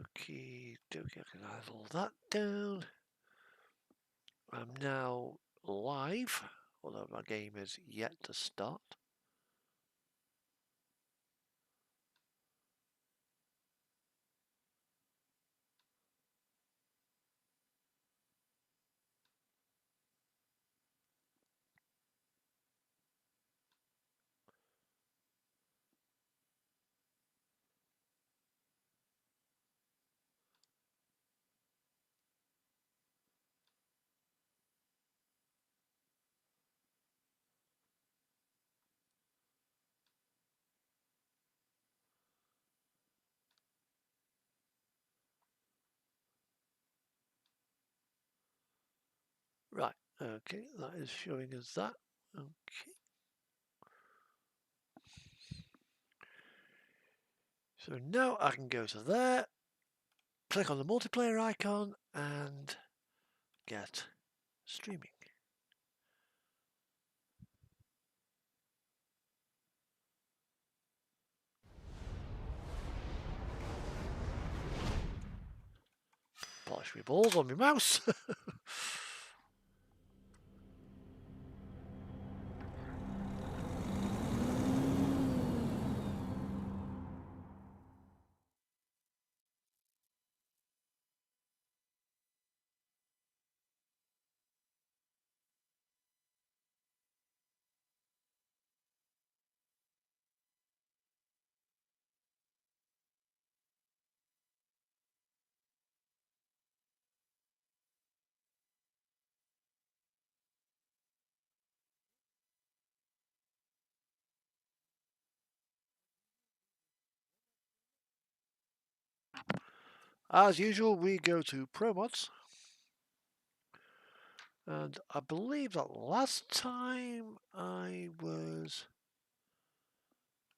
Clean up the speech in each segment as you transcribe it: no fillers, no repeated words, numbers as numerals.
Okie dokie, I can hide all that down. I'm now live, although my game is yet to start. Right, okay, that is showing us that. Okay. So now I can go to there, click on the multiplayer icon and get streaming. Polish my balls on my mouse. As usual, we go to Pro Mods. And I believe that last time I was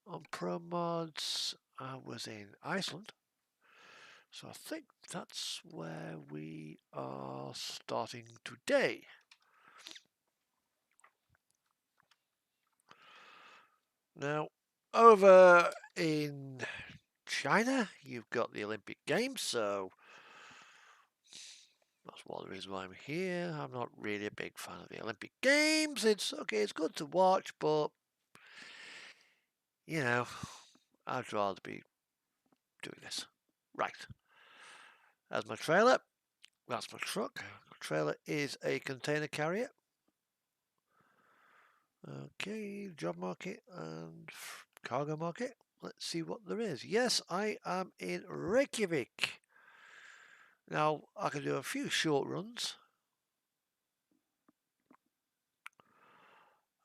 on Pro Mods, I was in Iceland. So I think that's where we are starting today. Now, over in China, you've got the Olympic Games, so that's one of the reasons why I'm here. I'm not really a big fan of the Olympic Games. It's okay, it's good to watch, but you know, I'd rather be doing this. Right. That's my trailer. That's my truck. My trailer is a container carrier. Okay, job market and cargo market. Let's see what there is. Yes, I am in Reykjavik. Now, I can do a few short runs.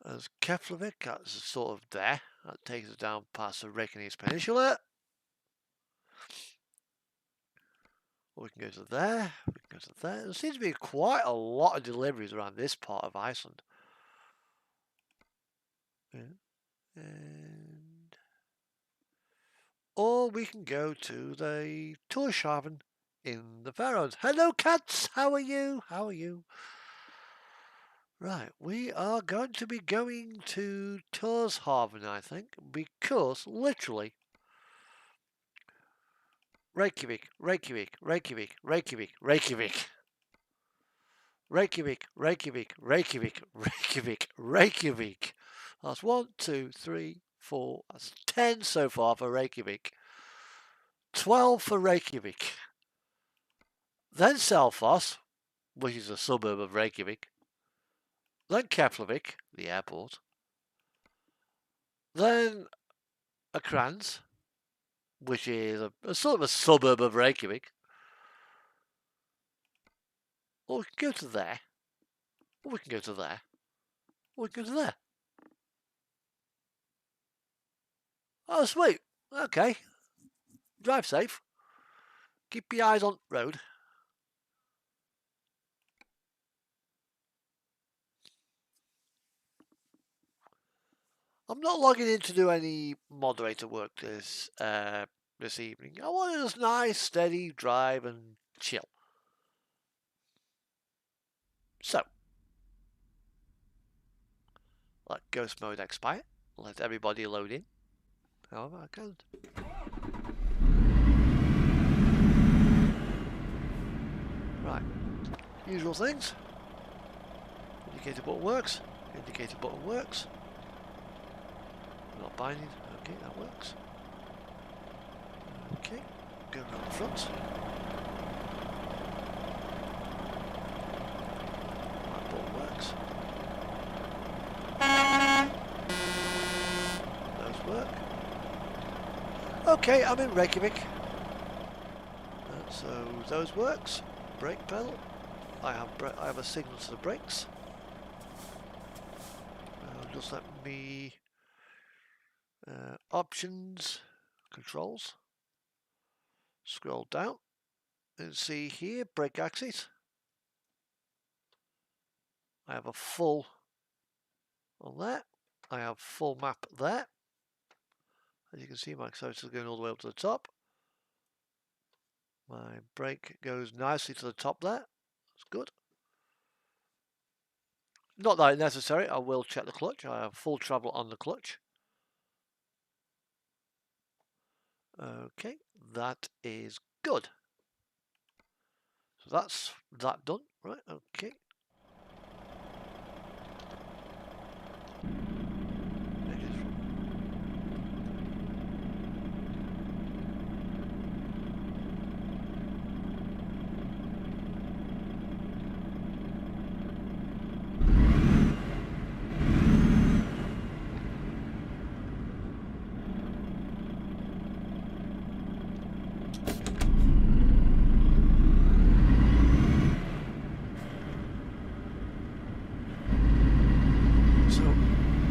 There's Keflavik, that's sort of there. That takes us down past the Reykjanes Peninsula. Or we can go to there. We can go to there. There seems to be quite a lot of deliveries around this part of Iceland. Yeah. And or we can go to the Torshavn in the Faroes. Hello, cats. How are you? How are you? Right, we are going to be going to Torshavn, I think, because literally Reykjavik, Reykjavik, Reykjavik, Reykjavik, Reykjavik. Reykjavik, Reykjavik, Reykjavik, Reykjavik, Reykjavik. That's 1, 2, 3, 4. That's 10 so far for Reykjavik. 12 for Reykjavik. Then Selfoss, which is a suburb of Reykjavik. Then Keflavik, the airport. Then Akrans, which is a sort of a suburb of Reykjavik. Or we can go to there. Or we can go to there. Or we can go to there. Oh, sweet. Okay. Drive safe. Keep your eyes on the road. I'm not logging in to do any moderator work this evening. I want a just nice, steady drive and chill. So, let ghost mode expire. Let everybody load in. However I can. Right, usual things. Indicator button works. Indicator button works. Not binding. Okay, that works. Okay, go around the front. That button works. Those work. Okay, I'm in Reykjavik. So those works. Brake pedal. I have a signal to the brakes. Just let me options, controls. Scroll down and see here brake axis. I have a full on there. I have full map there. As you can see, my accelerator is going all the way up to the top. My brake goes nicely to the top there. That's good. Not that it's necessary. I will check the clutch. I have full travel on the clutch. Okay, that is good. So that's that done. Right, okay.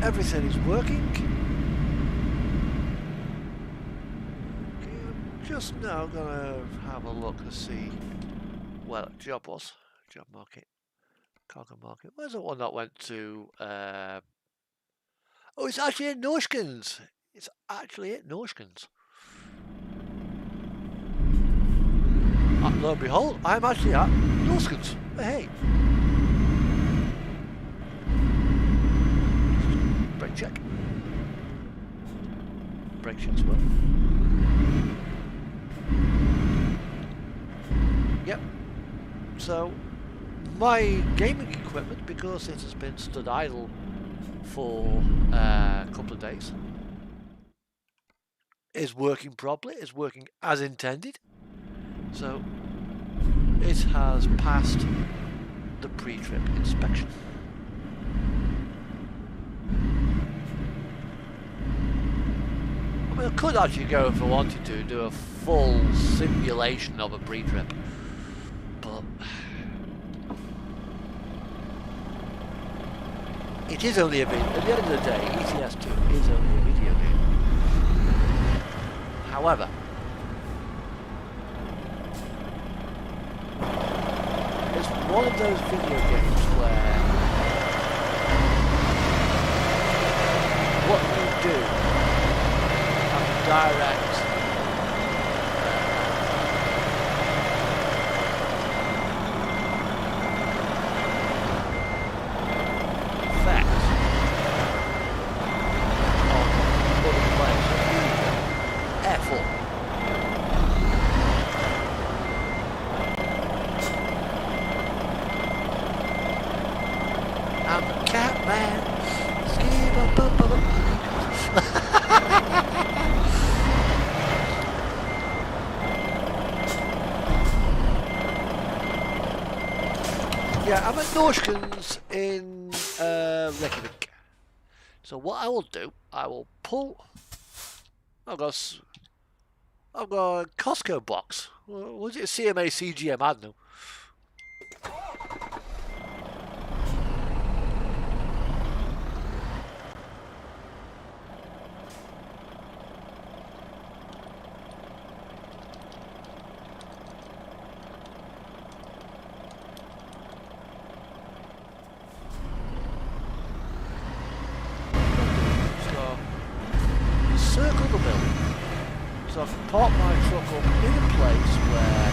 Everything is working. Okay, I'm just now gonna have a look to see where that job was. Job market, cargo market. Where's the one that went to? Oh, it's actually at Norskens. It's actually at Norskens. Lo and behold, I'm actually at Norskens. Hey. Brake check. Brake checks well. Yep. So my gaming equipment, because it has been stood idle for a couple of days, is working properly, is working as intended. So it has passed the pre-trip inspection. I mean, I could actually go, if I wanted to, do a full simulation of a pre-trip, but it is only a video. At the end of the day, ETS2 is only a video game. However, it's one of those video games where what you do has a direct effect on other players. Careful. I'm the cat man. Yeah, I'm at Norskens in Reykjavik. So what I will do, I will pull. I've got a Costco box. Was it a CMA CGM? I don't know. Circle the building, so I can park my truck up in a place where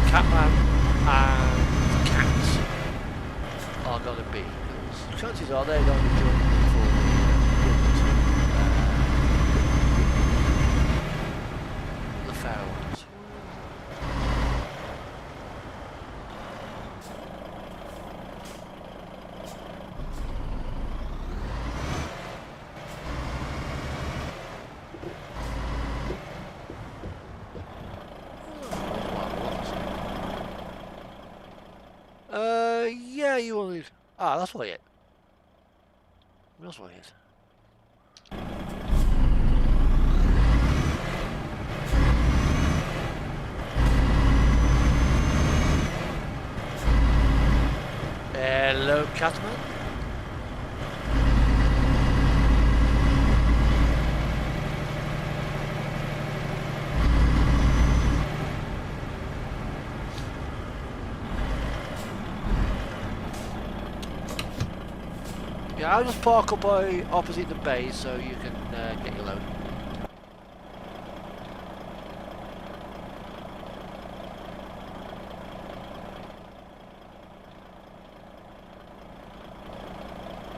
Catman and Cats are going to be. Chances are they're going to jump for the fair ones. you only... Ah, that's what it. That's what it is. Hello, Catman. Yeah, I'll just park up opposite the bay so you can get your load.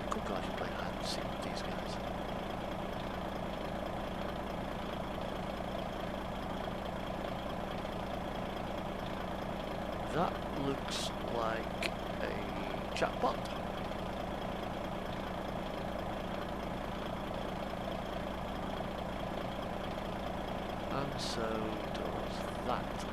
Good God, you play hide and seek with these guys. That looks like a chatbot. And so does that.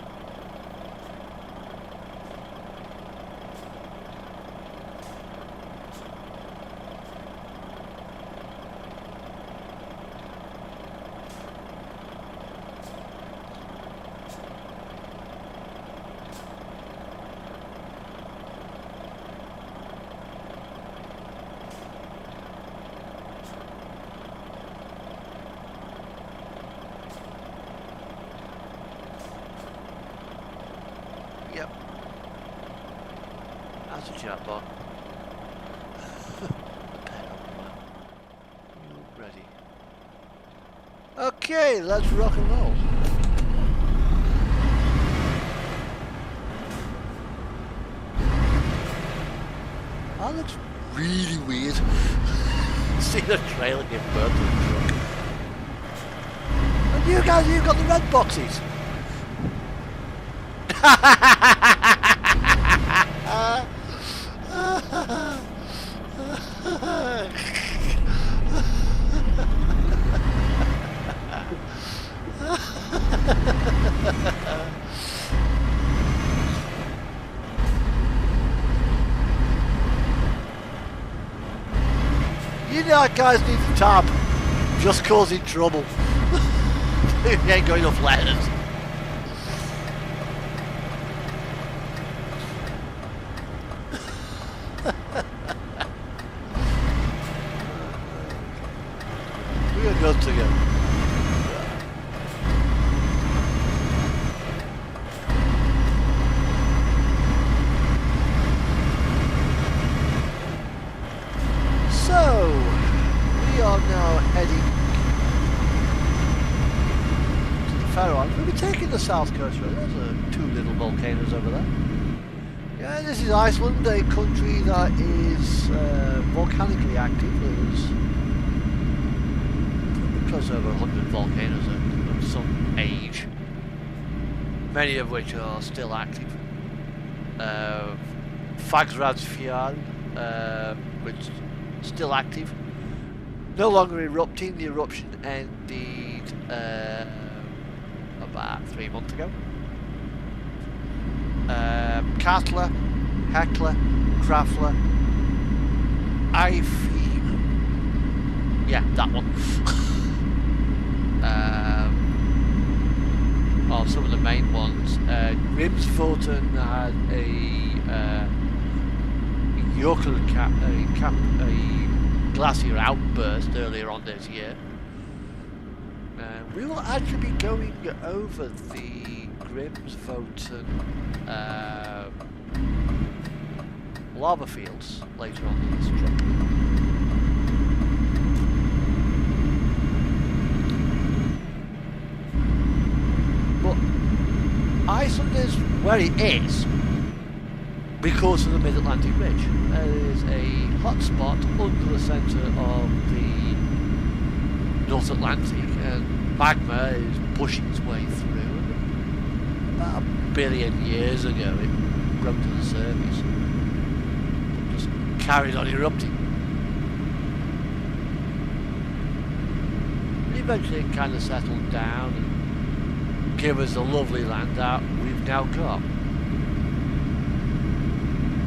Yep. That's a chatbot. You ready? Okay, let's rock and roll. That looks really weird. See the trailer give birth to a truck. And you guys, you've got the red boxes. You know that guys need the tab. Just causing trouble. He ain't got enough letters. We are good to go. So we are now heading to the Faroe Islands. We'll be taking the south coast road. There's two little volcanoes over there. Yeah, this is Iceland, a country that is volcanically active. There's close to over 100 volcanoes of some age, many of which are still active. Fagradsfjall, which is still active, no longer erupting. The eruption ended about 3 months ago. Katla, Hekla, Krafla, Ifim. Yeah, that one. Are some of the main ones. Grimsvotn had a glacier outburst earlier on this year. We will actually be going over the Grimsvotn lava fields later on in this trip. But Iceland is where it is because of the Mid-Atlantic Ridge. There is a hot spot under the centre of the North Atlantic, and magma is pushing its way through. About 1 billion years ago it broke to the surface, but just carried on erupting. Eventually it kind of settled down and gave us the lovely land that we've now got.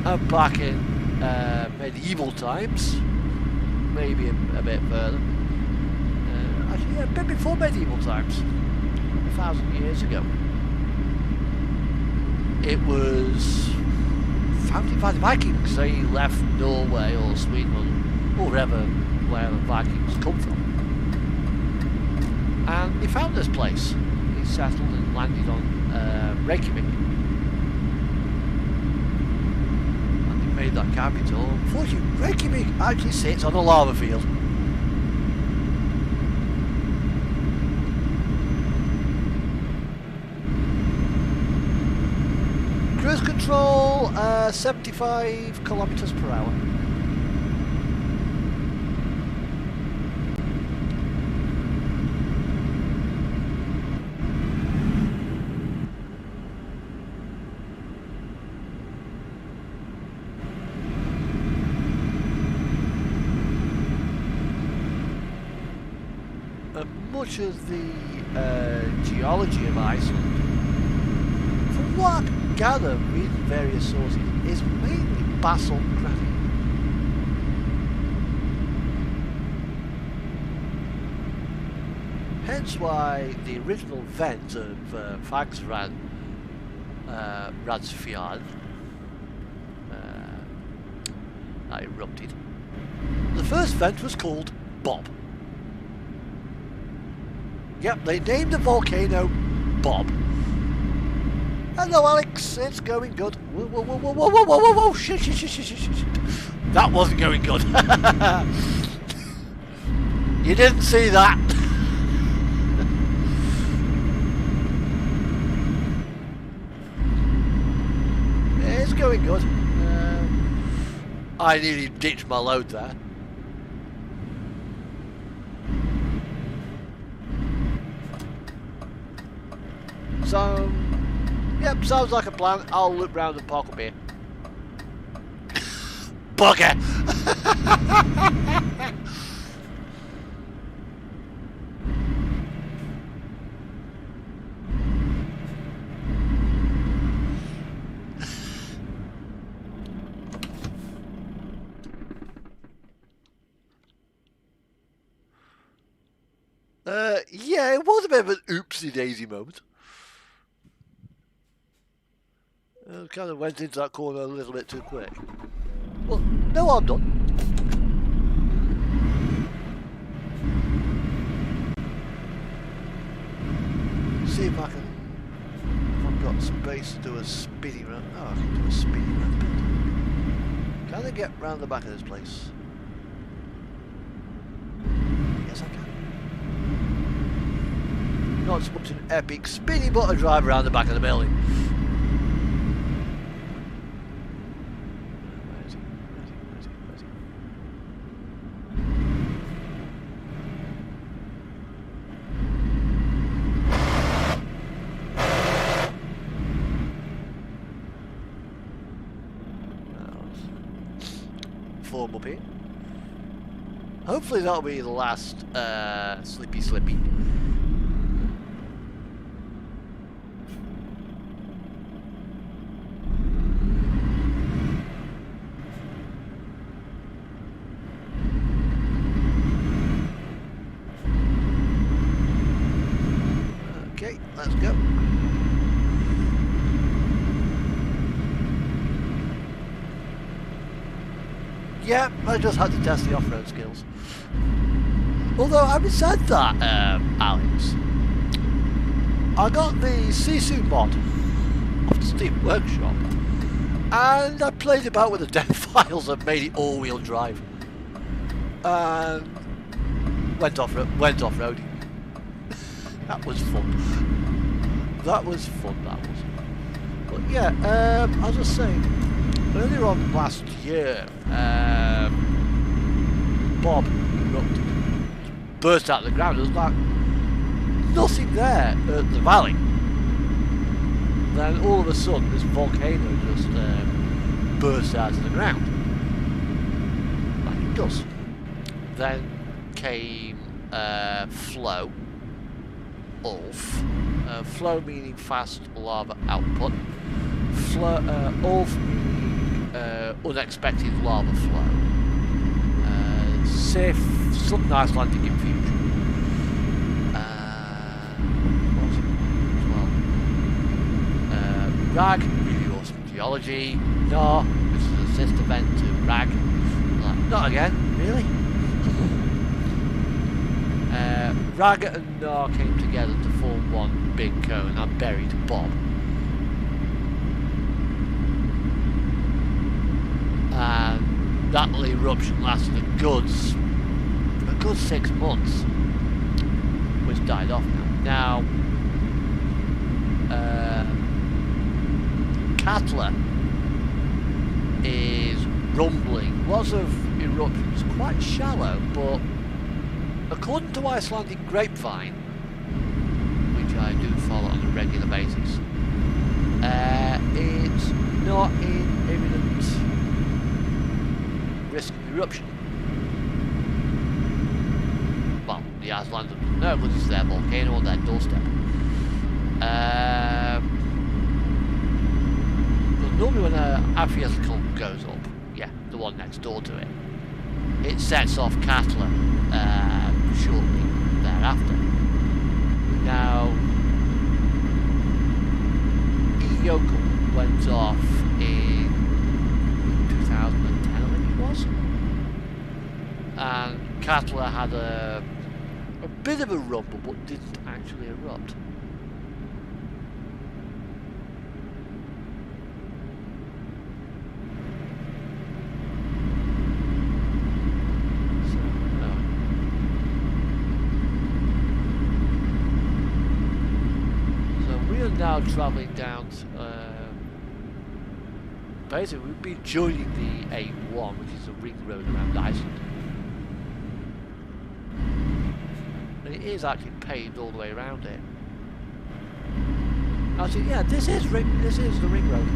And back in medieval times, maybe a bit further. Actually, yeah, a bit before medieval times, 1,000 years ago. It was founded by the Vikings. They left Norway or Sweden or wherever the Vikings come from, and they found this place. They settled and landed on Reykjavik, and they made that capital. Unfortunately, Reykjavik actually sits on a lava field. Cruise control, 75 kilometers per hour. Much of the geology of Iceland, from what I can gather reading various sources, is mainly basalt granite. Hence why the original vent of Fagsrad Radsfjord that erupted. The first vent was called Bob. Yep, they named the volcano Bob. Hello, Alex. It's going good. Whoa, whoa, whoa, whoa, whoa, whoa, whoa, whoa, whoa. Shit, shit, shit, shit, shit, shit. That wasn't going good. You didn't see that. It's going good. I nearly ditched my load there. So, yep, sounds like a plan. I'll loop round and park up here. Bugger! Yeah, it was a bit of an oopsie-daisy moment. Kind of went into that corner a little bit too quick. Well, no, I'm done. See if I can. If I've got space to do a spinny run. Oh, I can do a spinny run. Can I get round the back of this place? Yes, I can. Not so much an epic spinny, but a drive around the back of the building. Form up here. Hopefully that'll be the last slippy. Okay, let's go. Yeah, I just had to test the off-road skills. Although, having said that, Alex, I got the SiSl mod off the Steam Workshop, and I played about with the dev files and made it all-wheel drive, and went off-roading. That was fun. That was. But yeah, I was just saying, earlier on last year, Bob erupted, burst out of the ground. There was like nothing there at the valley. Then all of a sudden, this volcano just burst out of the ground, like it does. Then came flow, ULF. Flow meaning fast lava output. ULF meaning unexpected lava flow. SiSl, Southern Icelandic infusion. What was it as well? RAG, really awesome geology. NAR, which is an assist event to RAG. Like, not again, really? RAG and NAR came together to form one big cone. I buried Bob. And that little eruption lasted a good 6 months, which died off now. Katla is rumbling. Lots of eruptions, quite shallow, but according to Icelandic grapevine, which I do follow on a regular basis, it's not in imminent risk of eruption. Well, the Icelanders don't know because it's their volcano on their doorstep. But normally when a Afiascal goes up, yeah, the one next door to it, it sets off Katla shortly thereafter. Now, Yokel went off in 2010, I think it was, and Katla had a bit of a rumble but didn't actually erupt. Now travelling down to, basically we've been joining the A1, which is a ring road around Iceland, and it is actually paved all the way around it. Actually, yeah, this is the ring road.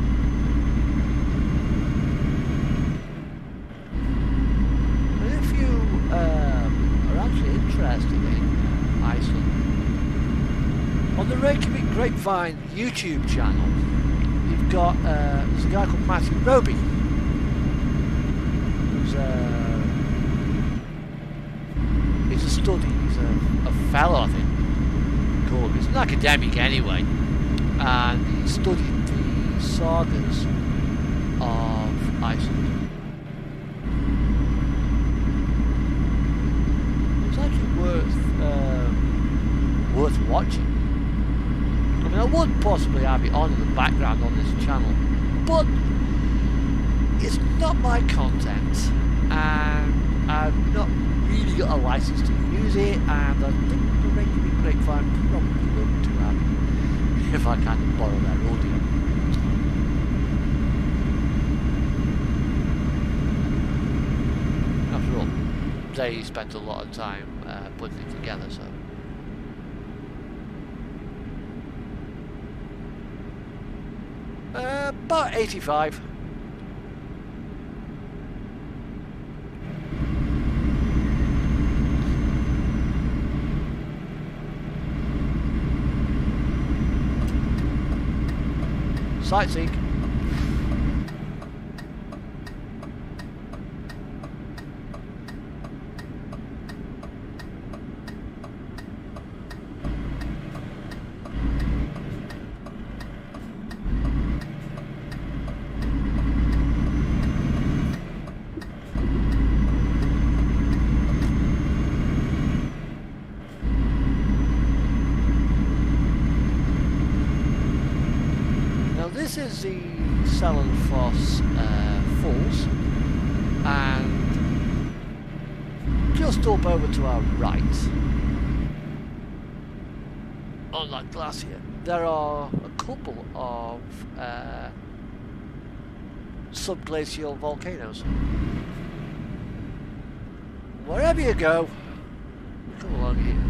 And if you are actually interested in Iceland, on the Reykjavik Grapevine YouTube channel, you've got there's a guy called Matthew Roby, who's he's a study, he's a fellow, I think, called. He's an academic anyway, and he studied the sagas of Iceland. It's actually worth watching. I mean, I would possibly have it on in the background on this channel, but it's not my content, and I've not really got a license to use it, and I think the Reykjavik Grapevine probably would to have if I can borrow their audio. After all, they spent a lot of time putting it together, so. About 85. Sightseeing. This is the Sellenfoss Falls, and just up over to our right, on that glacier, there are a couple of subglacial volcanoes. Wherever you go, come along here.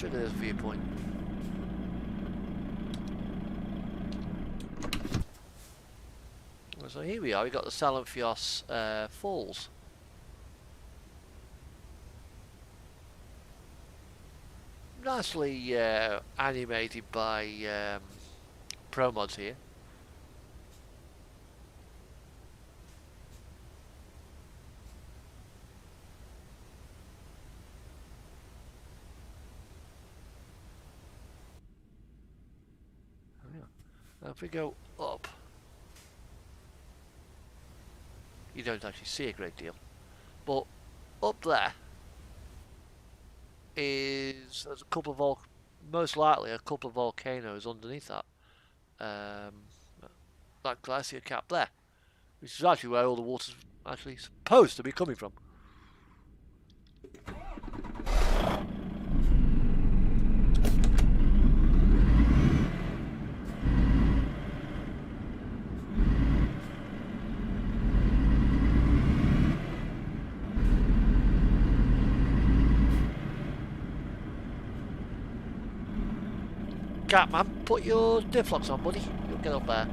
This viewpoint. So here we are, we've got the Sellenfoss Falls. nicely animated by Pro Mods here. Now if we go up, you don't actually see a great deal, but up there is there's a couple of most likely a couple of volcanoes underneath that glacier cap there, which is actually where all the water's actually supposed to be coming from. Catman, put your diff locks on, buddy. You'll get up there.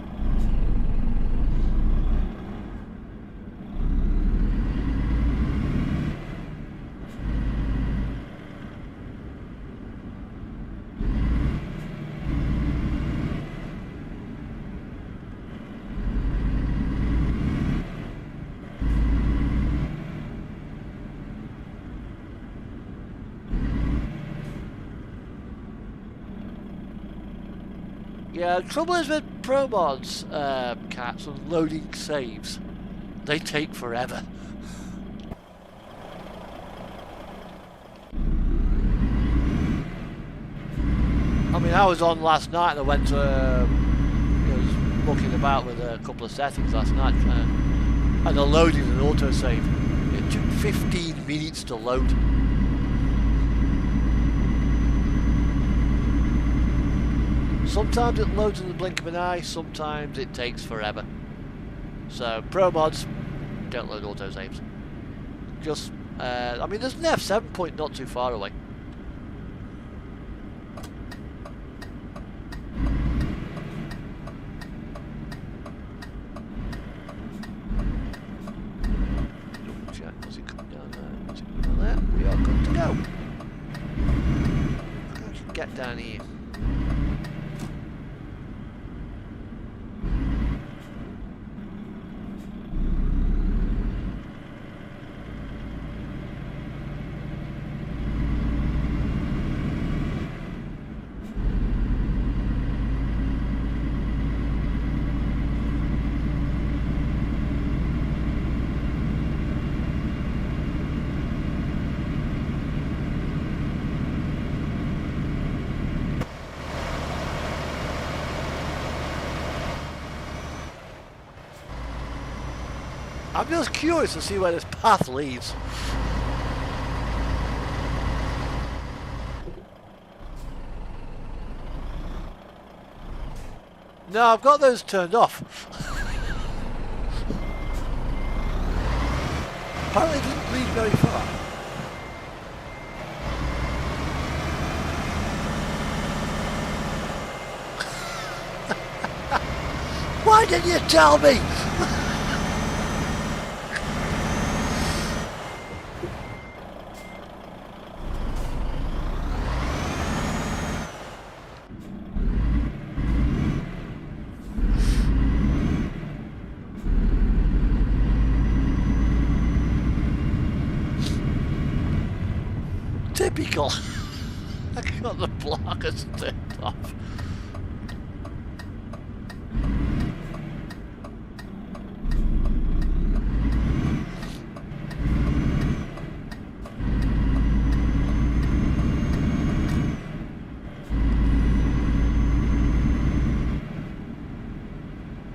Yeah, the trouble is with Pro Mods, cats, and loading saves. They take forever. I mean, I was on last night and I went to, I was looking about with a couple of settings last night, and I loaded an autosave. It took 15 minutes to load. Sometimes it loads in the blink of an eye, sometimes it takes forever. So, Pro Mods, don't load autosaves. Just, I mean, there's an F7 point not too far away. Double check, was it coming down there? Was it coming down there? We are good to go. I can get down here. I'm just curious to see where this path leads. No, I've got those turned off. Apparently it didn't lead very far. Why didn't you tell me? Typical. I got the blockers turned off.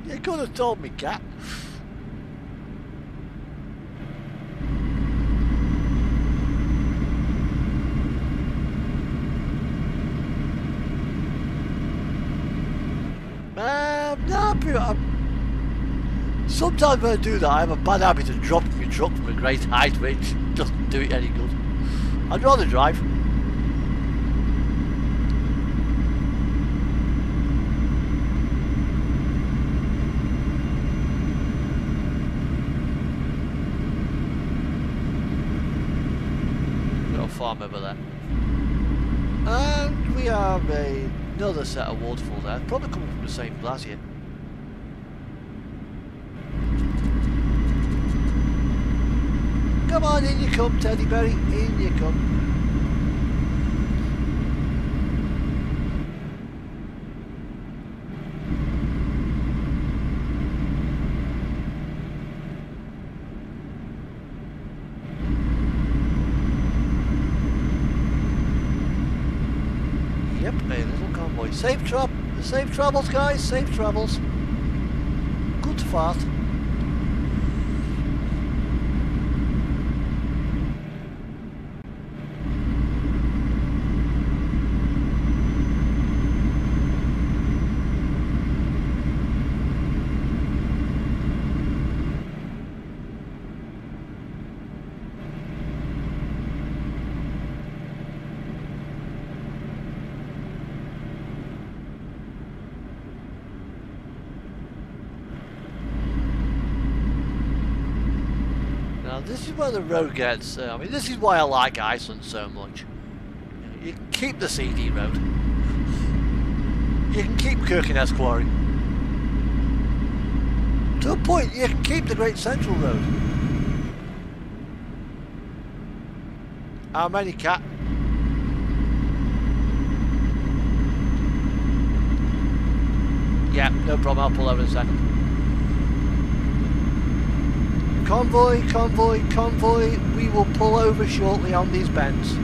You could have told me, cat. Sometimes when I do that, I have a bad habit of dropping my truck from a great height, which doesn't do it any good. I'd rather drive. Got a farm over there. have another set of waterfalls there, probably coming from the same glacier. Come on, in you come, Teddy Berry, in you come. Yep, a little convoy. Safe travels, guys, safe travels. Good fart. This is where the road gets, I mean, this is why I like Iceland so much. You can keep the CD road. You can keep Kirkenes Quarry. To a point, you can keep the Great Central Road. How many, Cat? Yeah, no problem, I'll pull over in a second. Convoy, convoy, convoy, we will pull over shortly on these bends.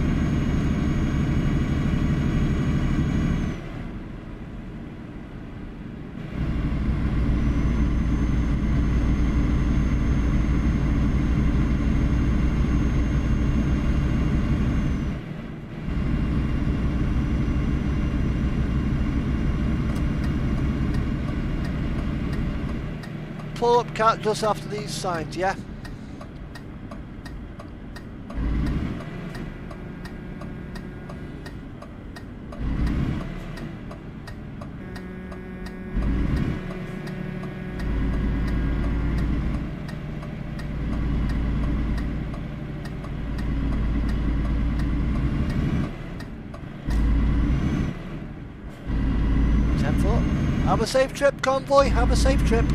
Pull up, Cat, just after these signs, yeah? Have a safe trip, convoy, have a safe trip.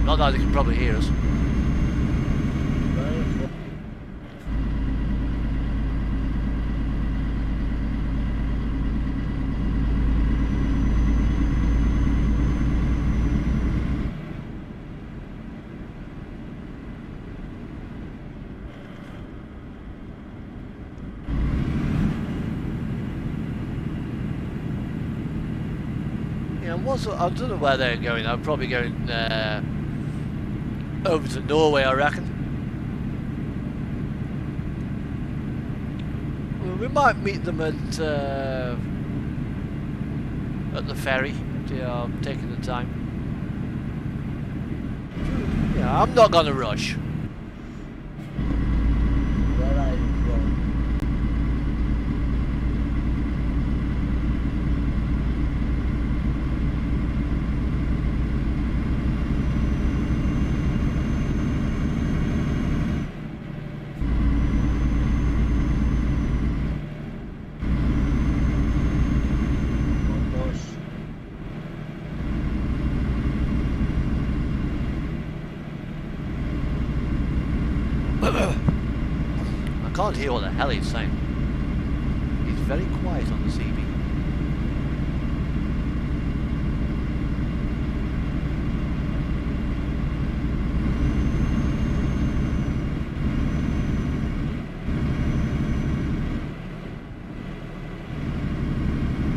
Not that they can probably hear us. I don't know where they're going. I'm probably going over to Norway, I reckon. Well, we might meet them at the ferry. They are taking the time. Yeah, I'm not going to rush. Where are you from? I can't hear what the hell he's saying. He's very quiet on the CB.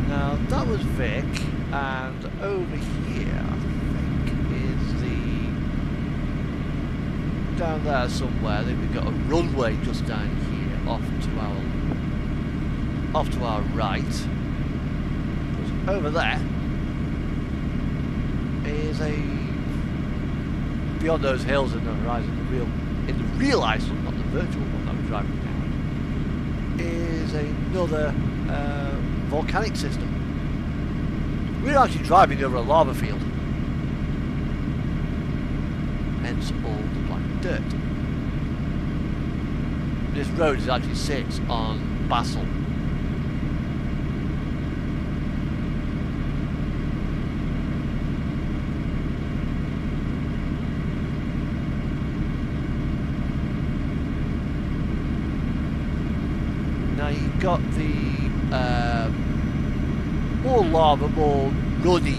Now that was Vic, and over here I think is the down there somewhere. I think we've got a runway just down here off to our right. Over there is a, beyond those hills in the horizon, in the real Iceland, not the virtual one that we're driving down, is another volcanic system. We're actually driving over a lava field, hence all the black dirt. This road actually sits on basalt. Now you've got the more lava, more ruddy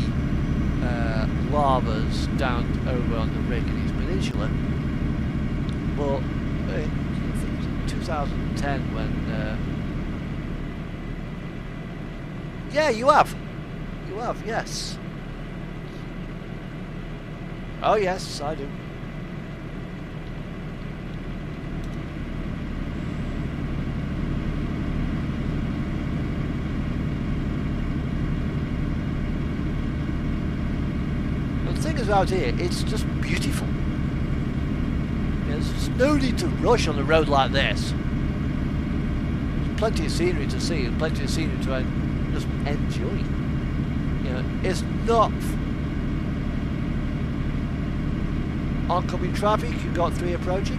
lavas down over on the Reykjanes Peninsula, but in 2010 when yeah, you have, yes. Oh yes, I do. The thing is out here, it's just beautiful. There's no need to rush on a road like this. There's plenty of scenery to see and plenty of scenery to just enjoy. You know, it's not oncoming traffic. You've got 3 approaching.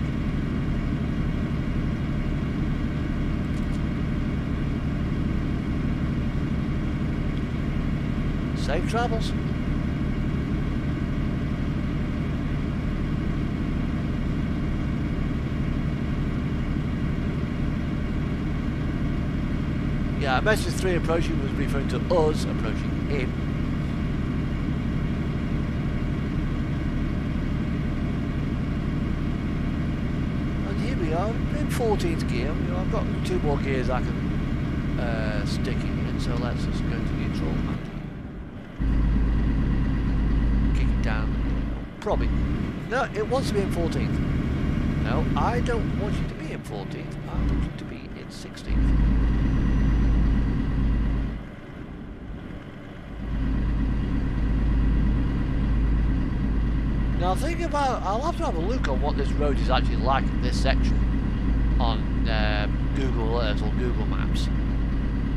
Safe travels. Yeah, I mentioned 3 approaching was referring to us approaching him. And here we are in 14th gear. You know, I've got 2 more gears I can stick in, so let's just go to neutral and kick it down. Probably. No, it wants to be in 14th. No, I don't want you to be in 14th. I want you to be in 16th. Now think about, I'll have to have a look on what this road is actually like in this section on Google Earth or Google Maps.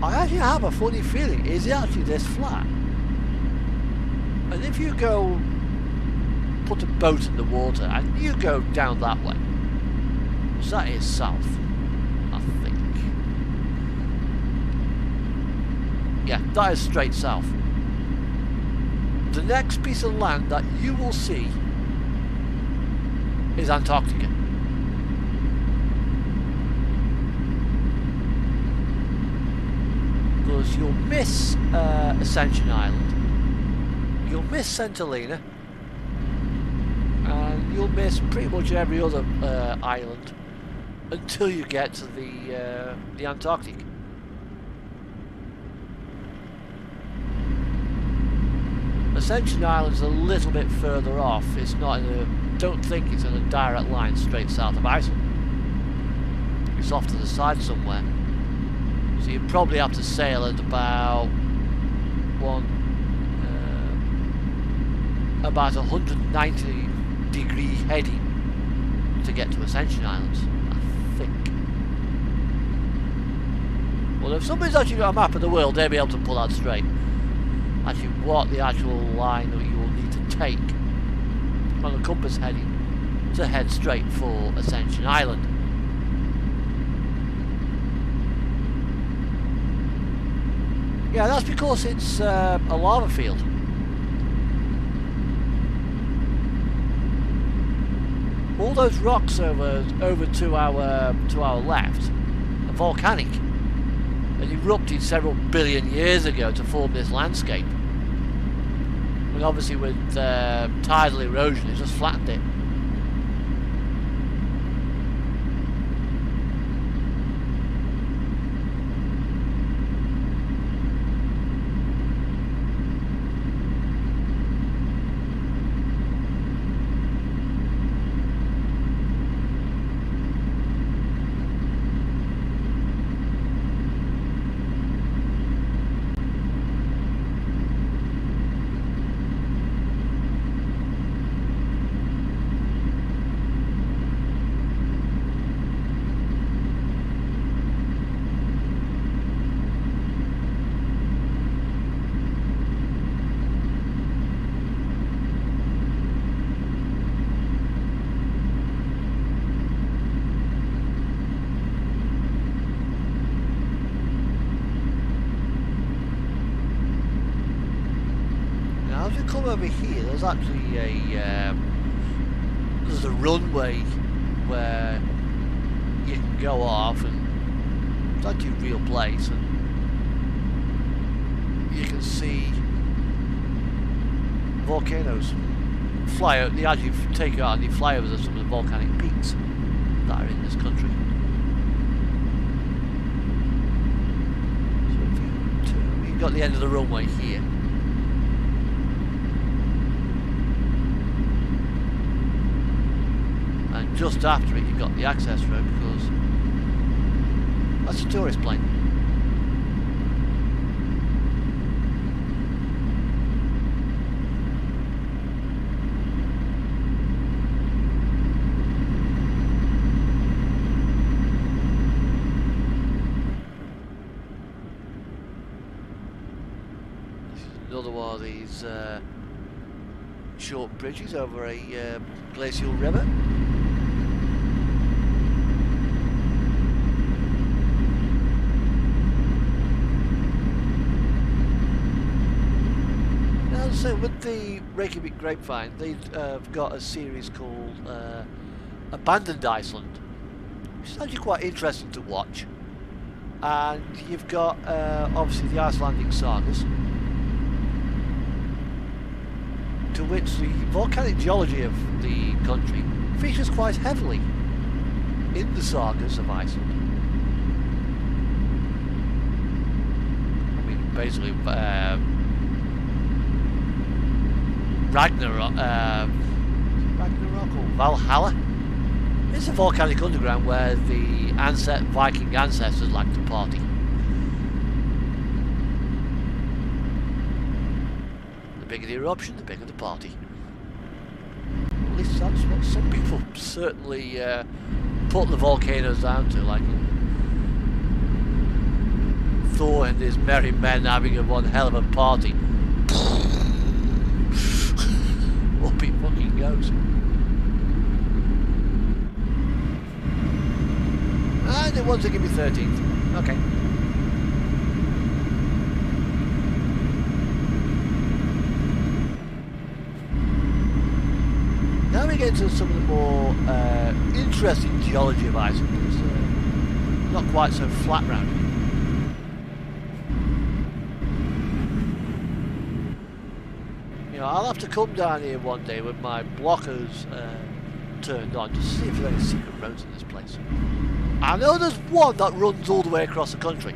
I actually have a funny feeling, is it actually this flat? And if you go put a boat in the water and you go down that way, so that is south, I think. Yeah, that is straight south. The next piece of land that you will see is Antarctica. Because you'll miss Ascension Island, you'll miss Centolina, and you'll miss pretty much every other island until you get to the Antarctic. Ascension Island's a little bit further off. It's not in a, don't think it's in a direct line straight south of Iceland. It's off to the side somewhere. So you probably have to sail at about about 190 degree heading to get to Ascension Islands, I think. Well, if somebody's actually got a map of the world, they'll be able to pull that straight. Actually, what the actual line that you will need to take on the compass heading to head straight for Ascension Island. Yeah, that's because it's a lava field. All those rocks over to our left are volcanic and erupted several billion years ago to form this landscape. And obviously with tidal erosion, it just flattened it. Now, as you come over here, there's actually there's a runway where you can go off, and it's actually a real place, and you can see volcanoes fly out. They actually take out the flyovers of some of the volcanic peaks that are in this country. So if you've got the end of the runway here. And just after it you've got the access road, because that's a tourist plane. Another one of these short bridges over a glacial river. Now, so with the Reykjavik Grapevine, they've got a series called Abandoned Iceland, which is actually quite interesting to watch. And you've got obviously the Icelandic sagas, to which the volcanic geology of the country features quite heavily in the sagas of Iceland. I mean, basically, Ragnarok or Valhalla is a volcanic underground where the Viking ancestors like to party. The bigger the eruption, the bigger the party. At least that's what some people certainly put the volcanoes down to, like Thor and his merry men having one hell of a party. Up it fucking goes. And it wants to give me 13th. Okay. Now we get into some of the more interesting geology of Iceland. It's not quite so flat round. You know, I'll have to come down here one day with my blockers turned on just to see if there are any secret roads in this place. I know there's one that runs all the way across the country.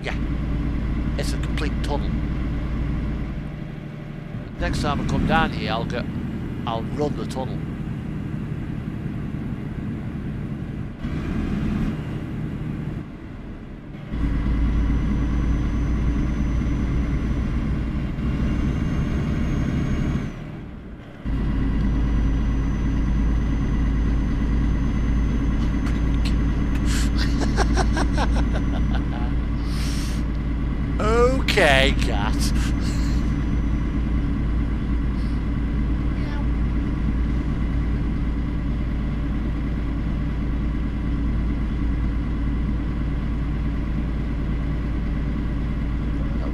Yeah, it's a complete tunnel. Next time I come down here, I'll run the tunnel. Okay, cat.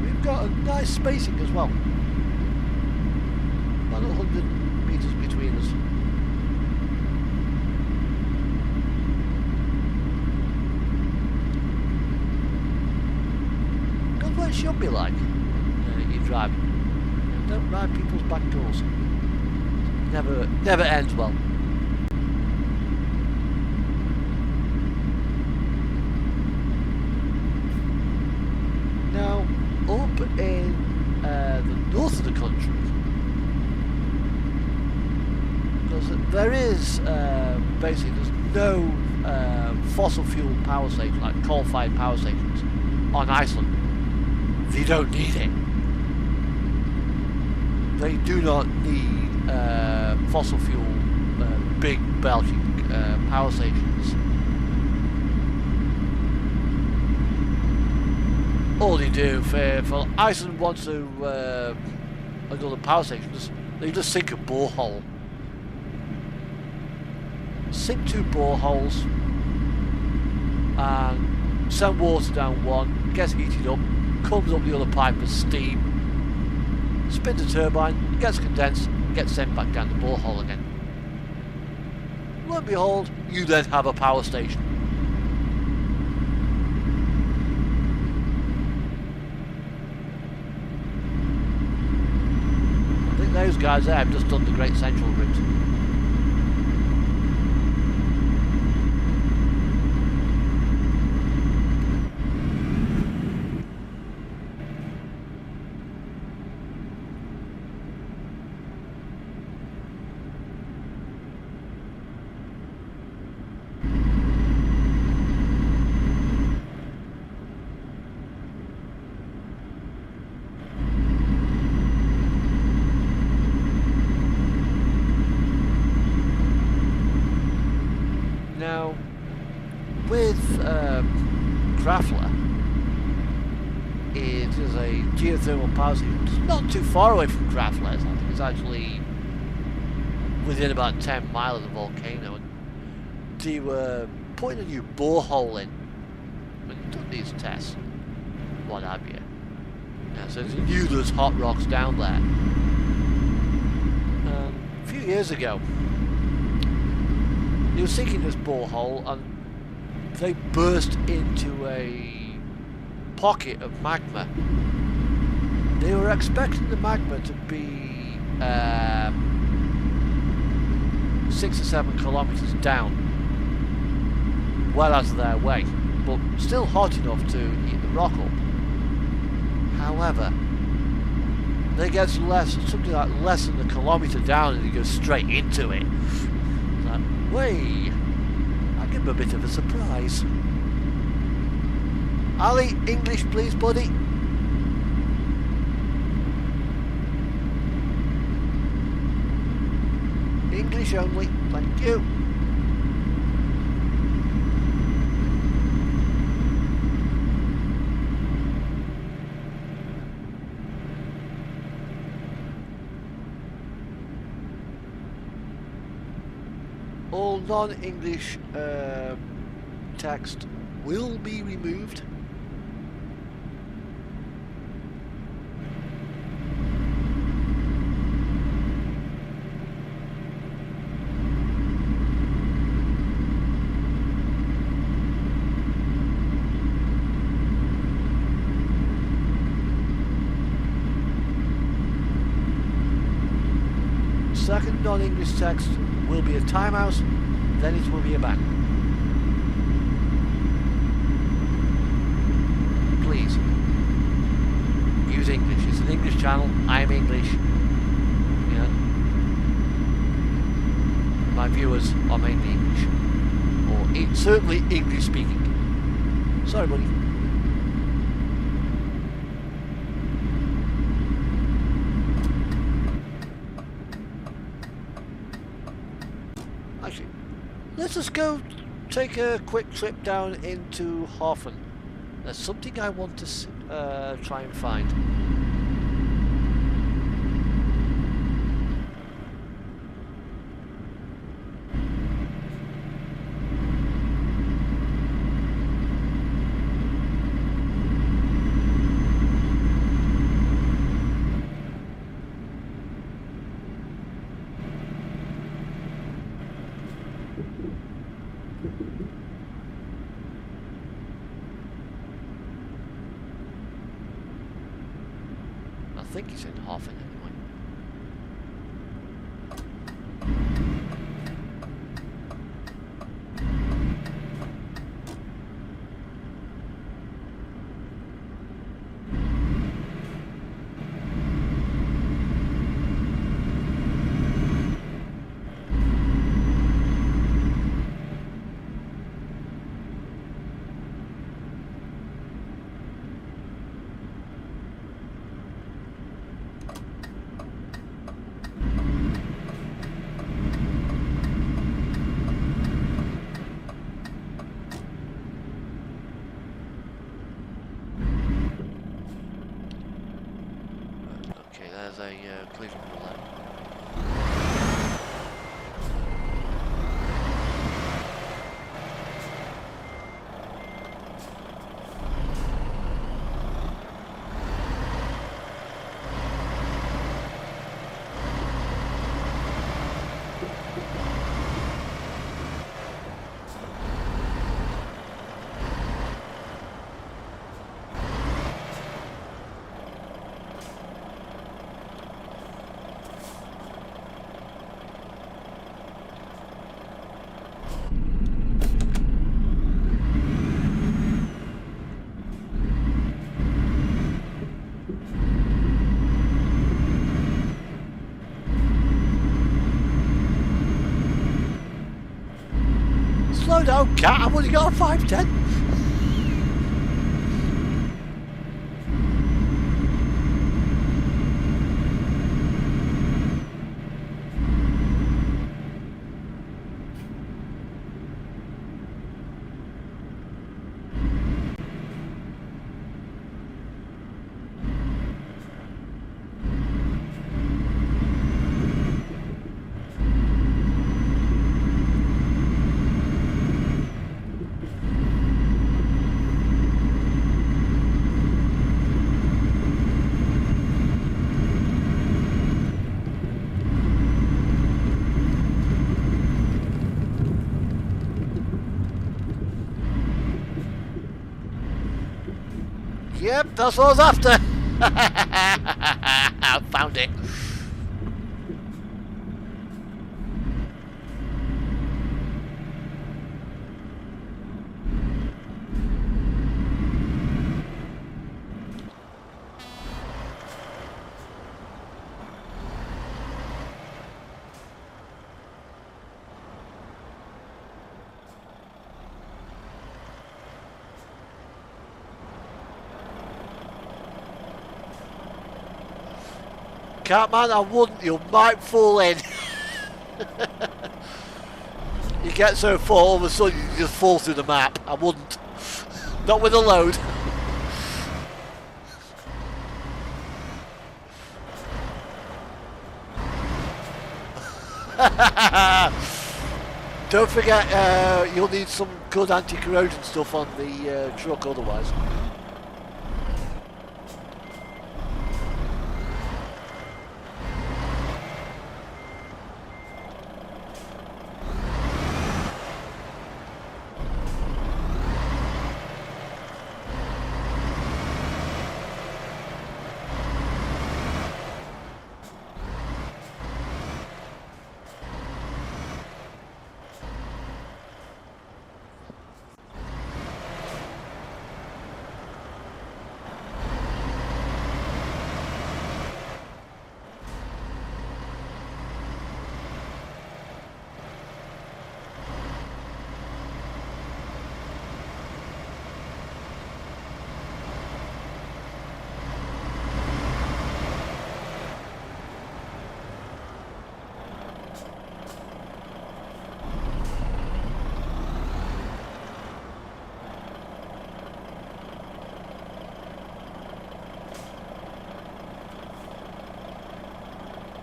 We've got a nice spacing as well. About 100 meters between us. That's what it should be like. You're driving. Don't ride people's back doors. Never ends well. Now, up in the north of the country, there is basically there's no fossil fuel power stations, like coal-fired power stations, on Iceland. They don't need it. They do not need fossil fuel big belching power stations. All they do, for Iceland wants to another power station, they just sink a borehole. Sink 2 boreholes and send water down one, gets heated up, comes up the other pipe as steam, spins a turbine, gets condensed, gets sent back down the borehole again. Lo and behold, you then have a power station. I think those guys there have just done the Great Central Route. Now, with Grafler, it is a geothermal power station. It's not too far away from Grafler. I think it's actually within about 10 miles of the volcano. And they were putting a new borehole in when you done these tests, what have you. Yeah, so they knew there was hot rocks down there. A few years ago, they were sinking this borehole and they burst into a pocket of magma. They were expecting the magma to be 6 or 7 kilometers down, well out of their way, but still hot enough to eat the rock up. However, they get something like less than a kilometer down and they go straight into it. Way, I give him a bit of a surprise. Ali, English please, buddy. English only, thank you. All non-English text will be removed. Second non-English text will be a timeout, then it will be a ban. Please, use English. It's an English channel. I'm English. Yeah. My viewers are mainly English. Or certainly English speaking. Sorry, buddy. Actually, let us go take a quick trip down into Hoffen. There's something I want to try and find. I think he's in Hoffen anyway. There's a collision rule there. no, Cat, I've only got a 510. Yep, that's what I was after. I found it. Cat man, I wouldn't. You might fall in. You get so far, all of a sudden you just fall through the map. I wouldn't. Not with a load. Don't forget, you'll need some good anti-corrosion stuff on the truck otherwise.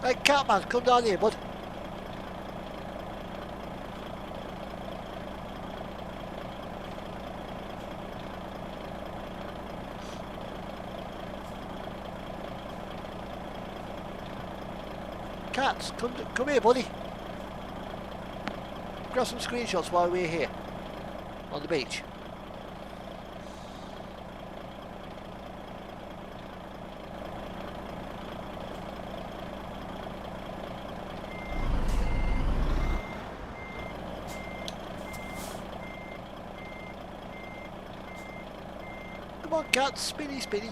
Hey, Catman, come down here, bud. Cats, come here, buddy. Grab some screenshots while we're here on the beach. Come on, cats, spinny, spinny.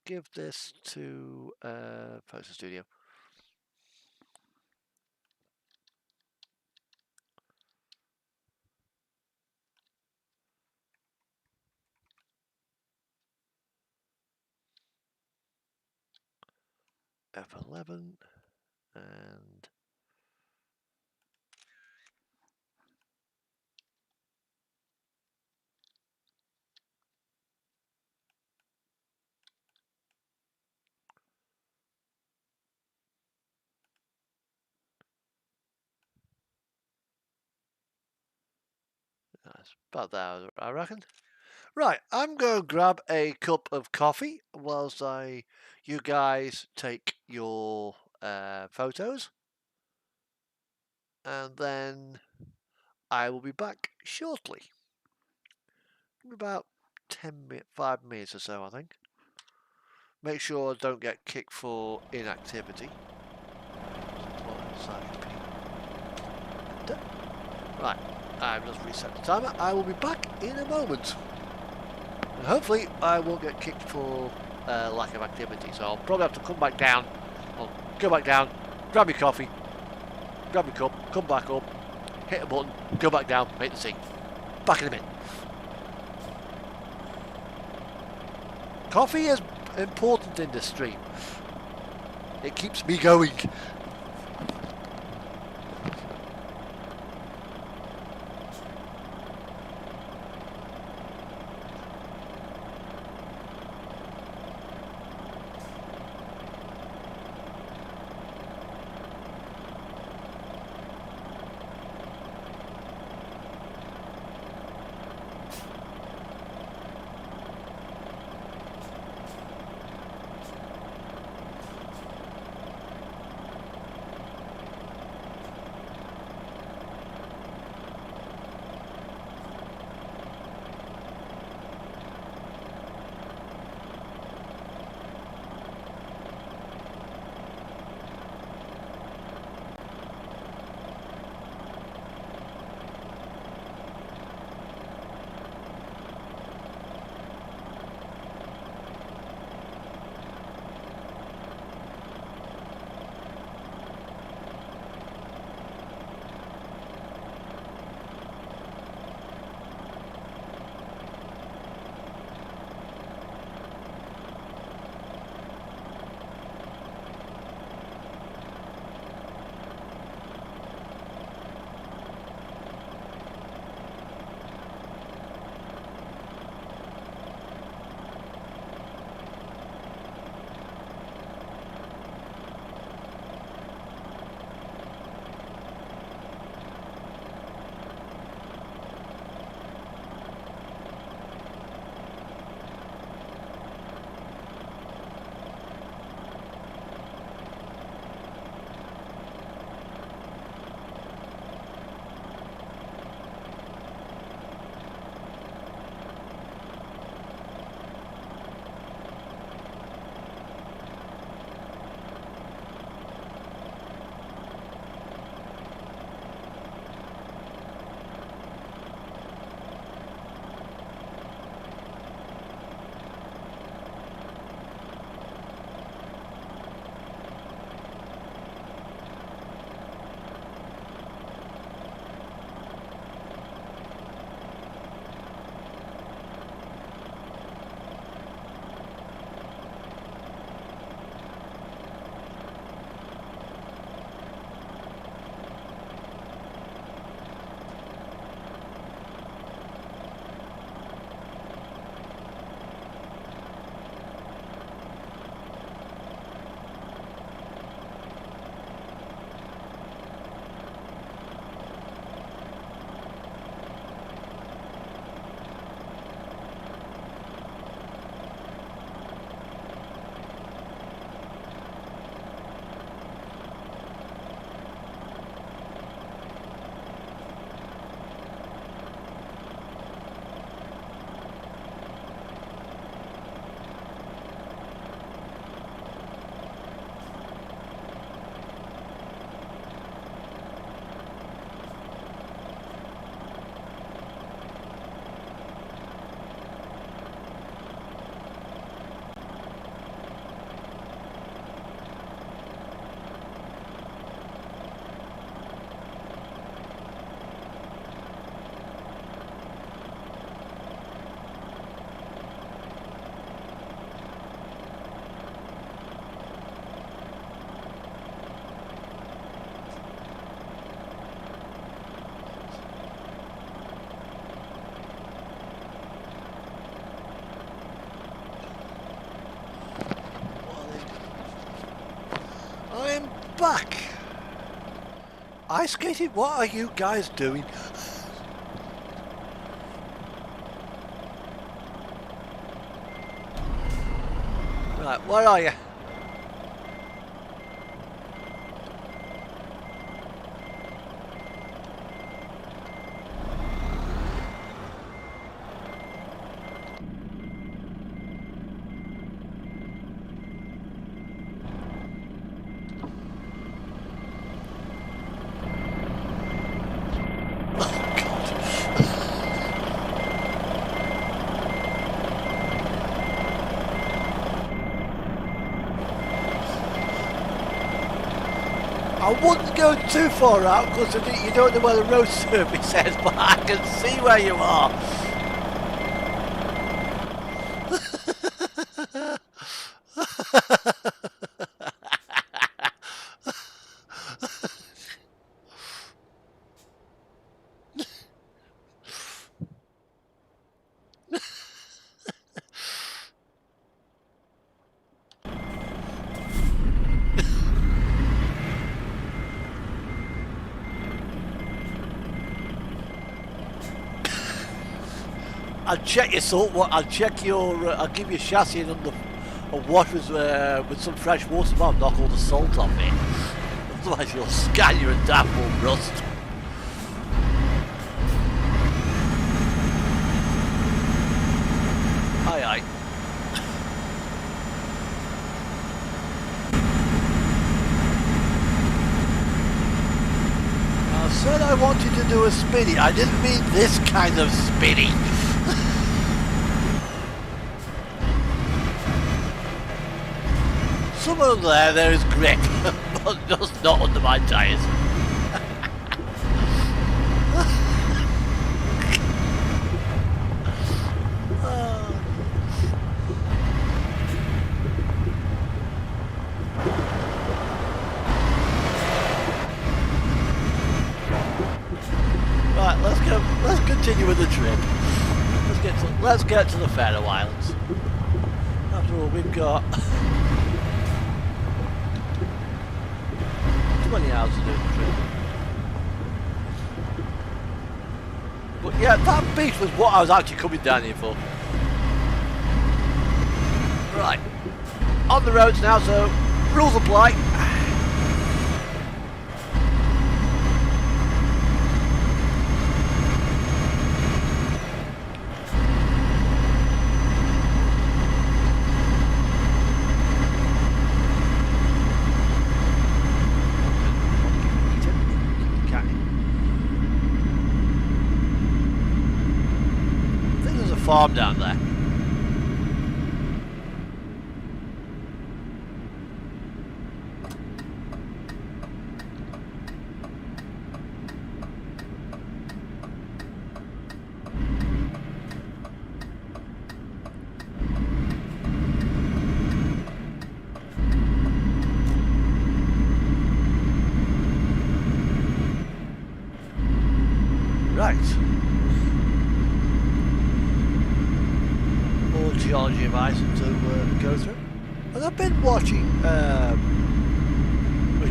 Give this to Photo Studio. F11 and that's about that, I reckon. Right, I'm going to grab a cup of coffee whilst you guys take your photos, and then I will be back shortly. about 5 minutes or so, I think. Make sure I don't get kicked for inactivity. Right, I've just reset the timer. I will be back in a moment. And hopefully I won't get kicked for lack of activity, so I'll probably have to come back down. I'll go back down, grab your coffee, grab your cup, come back up, hit a button, go back down, make the sea. Back in a minute. Coffee is important in this stream. It keeps me going. I'm back! Ice skating? What are you guys doing? Right, where are you? I wouldn't go too far out because you don't know where the road surface is, but I can see where you are. I'll check your salt. I'll check your. I'll give you a chassis and a wash with some fresh water. I'll knock all the salt off it. Otherwise, your Scania and damn will rust. Aye, aye. I said I wanted to do a spinny. I didn't mean this kind of spinny. Somewhere there is grip, but just not under my tyres. Right, let's continue with the trip. Let's get to the Faroe Islands. After all, we've got 20 hours to do the trip. But yeah, that beach was what I was actually coming down here for. Right, on the roads now, so rules apply. Farm down there. Right. Geology advice to go through, and I've been watching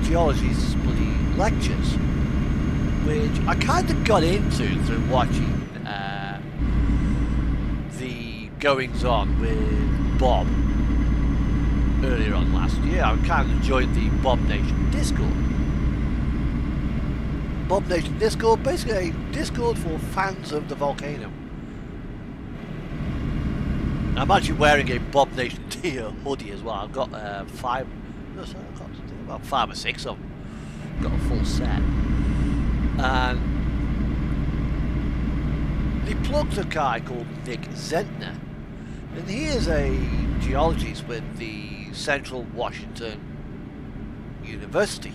geology's bloody lectures, which I kind of got into through watching the goings on with Bob earlier on last year. I kind of joined the Bob Nation Discord. Bob Nation Discord, basically a Discord for fans of the volcano. I'm actually wearing a Bob Nation hoodie as well. I've got about 5 or 6 of them. Got a full set. And they plugged a guy called Nick Zentner. And he is a geologist with the Central Washington University.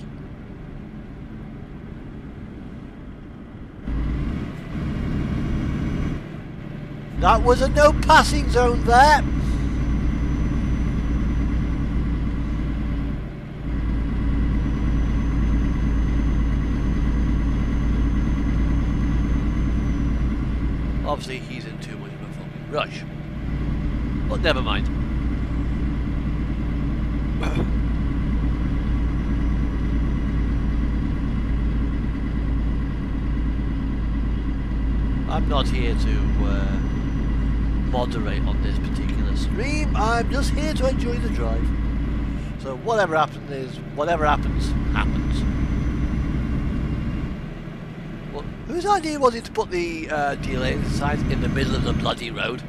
That was a no passing zone there. Obviously he's in too much of a fucking rush. But never mind. I'm not here to moderate on this particular stream. I'm just here to enjoy the drive. So whatever happens is whatever happens. Well, whose idea was it to put the delay signs in the middle of the bloody road?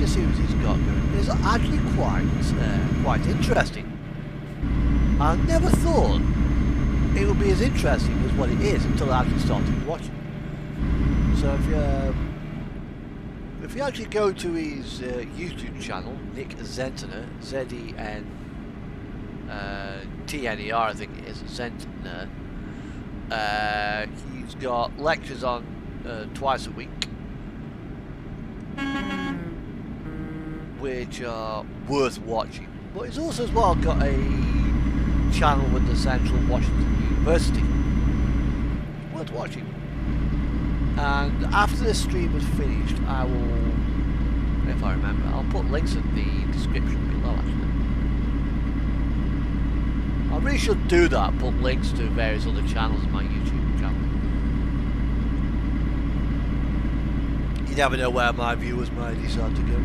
tracking series he's got going is actually quite interesting. I never thought it would be as interesting as what it is until I actually started watching. So if you actually go to his YouTube channel, Nick Zentner, ZENTNER, I think it is, Zentner. He's got lectures on twice a week, which are worth watching. But he's also as well got a channel with the Central Washington University, worth watching. And after this stream is finished, I will, if I remember, I'll put links in the description below actually. I really should do that, put links to various other channels in my YouTube channel. You never know where my viewers might decide to go.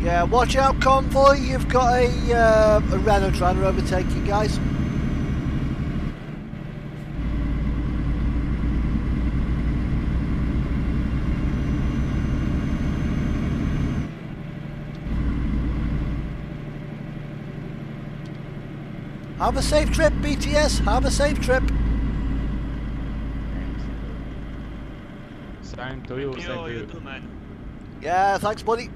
Yeah, watch out, convoy. You've got a Renault trying to overtake you guys. Have a safe trip, BTS. Have a safe trip. Same to you, same to you. Too, man. Yeah, thanks, buddy.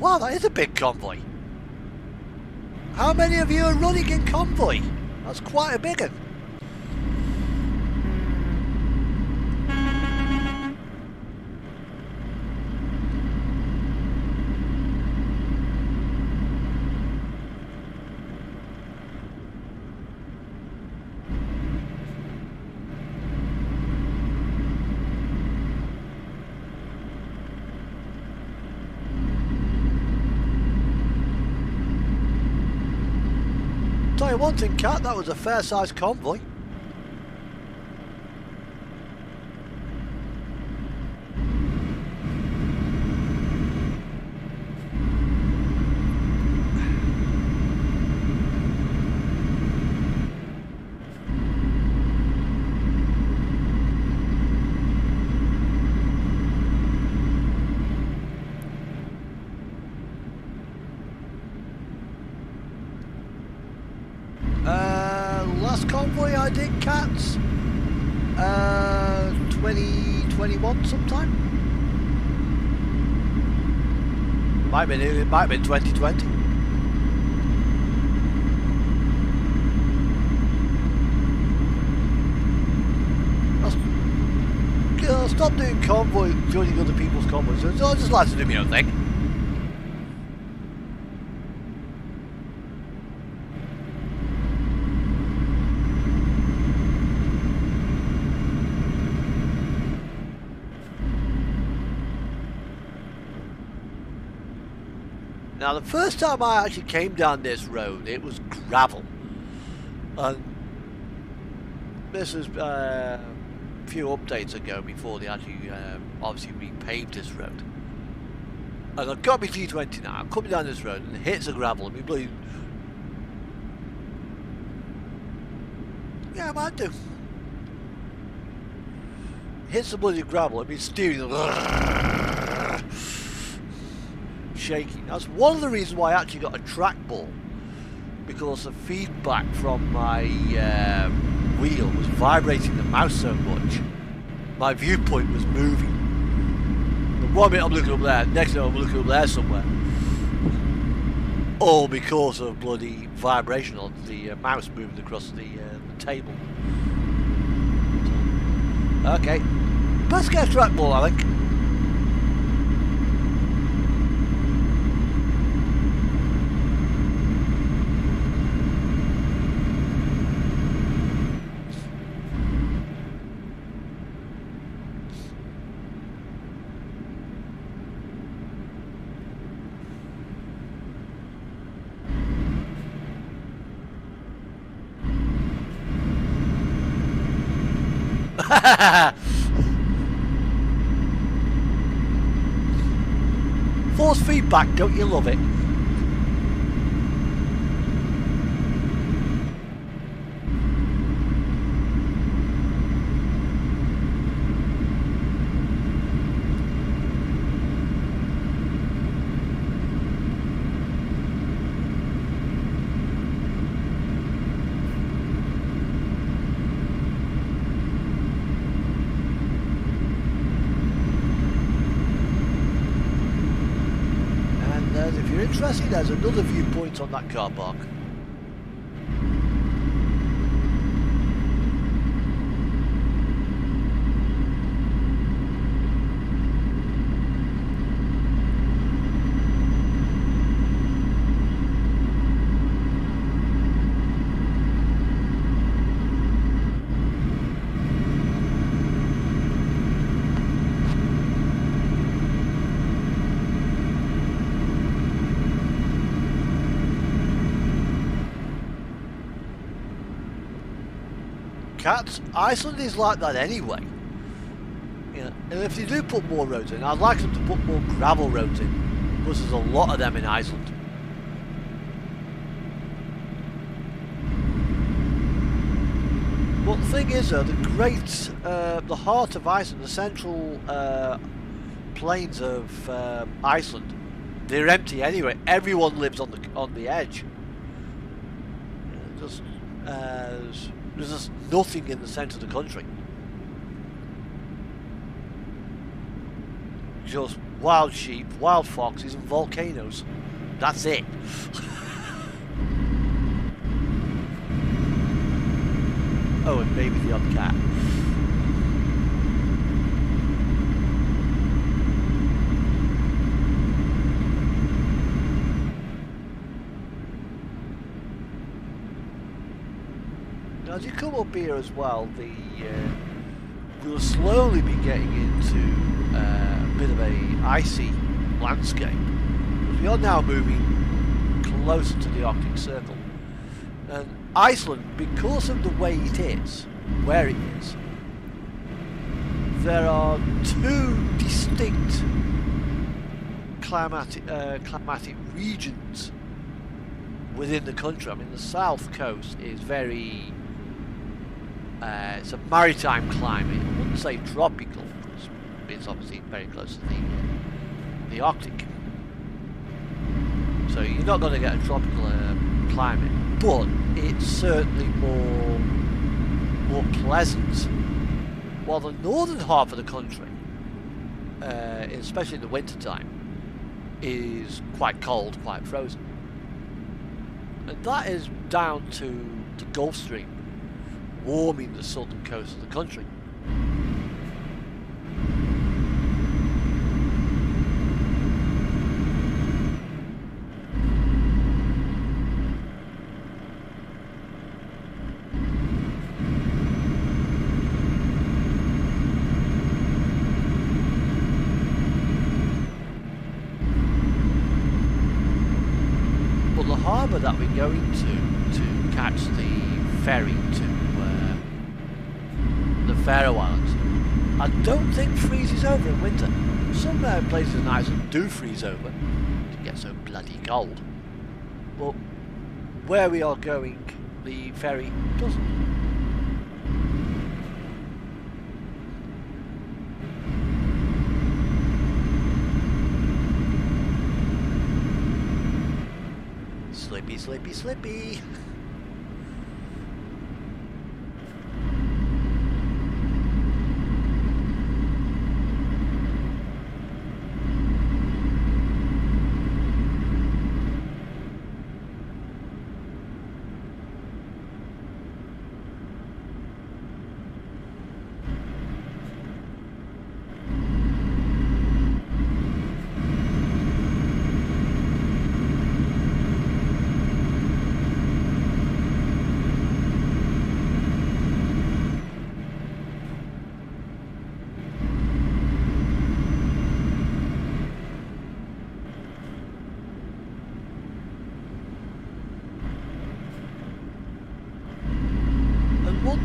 Wow, that is a big convoy. How many of you are running in convoy? That's quite a big one. Tell you one thing, Cat, that was a fair-sized convoy. Last convoy I did, Cats, 2021 sometime. Might have been 2020. I'll stop doing convoy, joining other people's convoys. I just like to do my own thing. Now, the first time I actually came down this road, it was gravel. And this is a few updates ago before they actually obviously repaved this road. And I've got my T20 now, I'm coming down this road and it hits the gravel. I mean, bloody... Yeah, I might do. Hits the bloody gravel, I mean, steering... shaking. That's one of the reasons why I actually got a trackball, because the feedback from my wheel was vibrating the mouse so much, my viewpoint was moving. And one minute I'm looking up there, next minute I'm looking up there somewhere, all because of bloody vibration on the mouse moving across the table. Okay, let's get a trackball, I think. Force feedback, don't you love it? If you're interested, there's another viewpoint on that car park. Iceland is like that anyway. You know, and if they do put more roads in, I'd like them to put more gravel roads in, because there's a lot of them in Iceland. But the thing is, though, the heart of Iceland, the central plains of Iceland, they're empty anyway. Everyone lives on the edge. There's just nothing in the centre of the country. Just wild sheep, wild foxes and volcanoes. That's it. Oh, and maybe the odd cat. As you come up here as well, we'll slowly be getting into a bit of a icy landscape. We are now moving closer to the Arctic Circle. And Iceland, because of the way it is, where it is, there are two distinct climatic regions within the country. I mean, the south coast is very... it's a maritime climate. I wouldn't say tropical, because it's obviously very close to the Arctic. So you're not going to get a tropical climate, but it's certainly more pleasant. While the northern half of the country, especially in the winter time, is quite cold, quite frozen. And that is down to the Gulf Stream warming the southern coast of the country. But the harbour that we're going to catch the ferry to the Faroe Islands, I don't think freezes over in winter. Some places in Iceland do freeze over to get so bloody cold, but where we are going, the ferry doesn't. Slippy, slippy, slippy.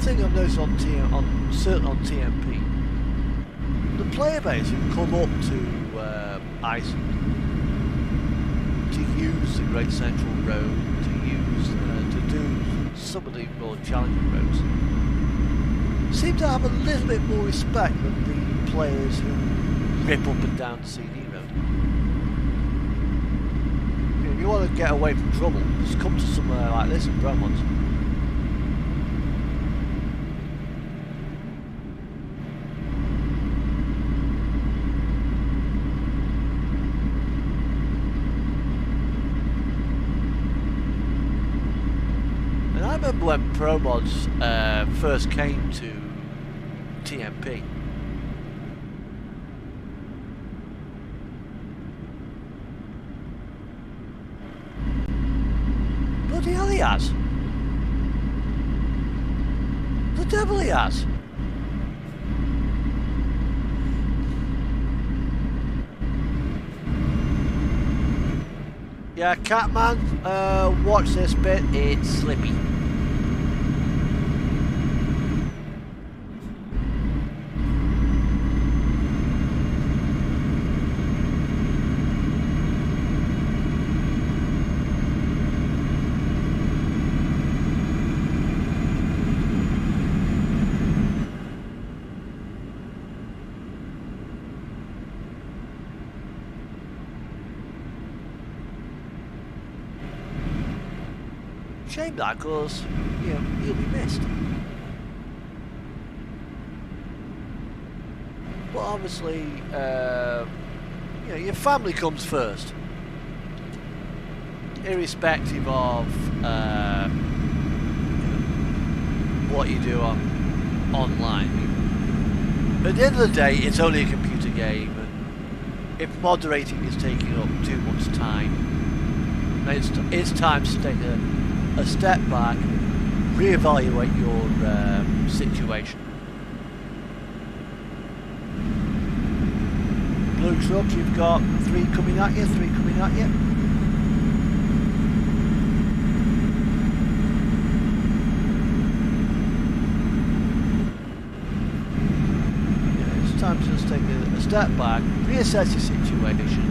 thing I've noticed on certainly on TMP, the player base who come up to Iceland to use the Great Central Road, to do some of the more challenging roads, seem to have a little bit more respect than the players who rip up and down the CD road. If you want to get away from trouble, just come to somewhere like this in Bromont. And I remember when Pro Mods first came to TMP. Bloody hell he has. The devil he has. Yeah, Catman, watch this bit, it's slippy. Shame that, because you know, he'll be missed. But obviously, you know, your family comes first, irrespective of what you do online. At the end of the day, it's only a computer game, and if moderating is taking up too much time, it's time to take a step back, reevaluate your situation. Blue truck, you've got 3 coming at you, 3 coming at you. Yeah, it's time to just take a step back, reassess your situation,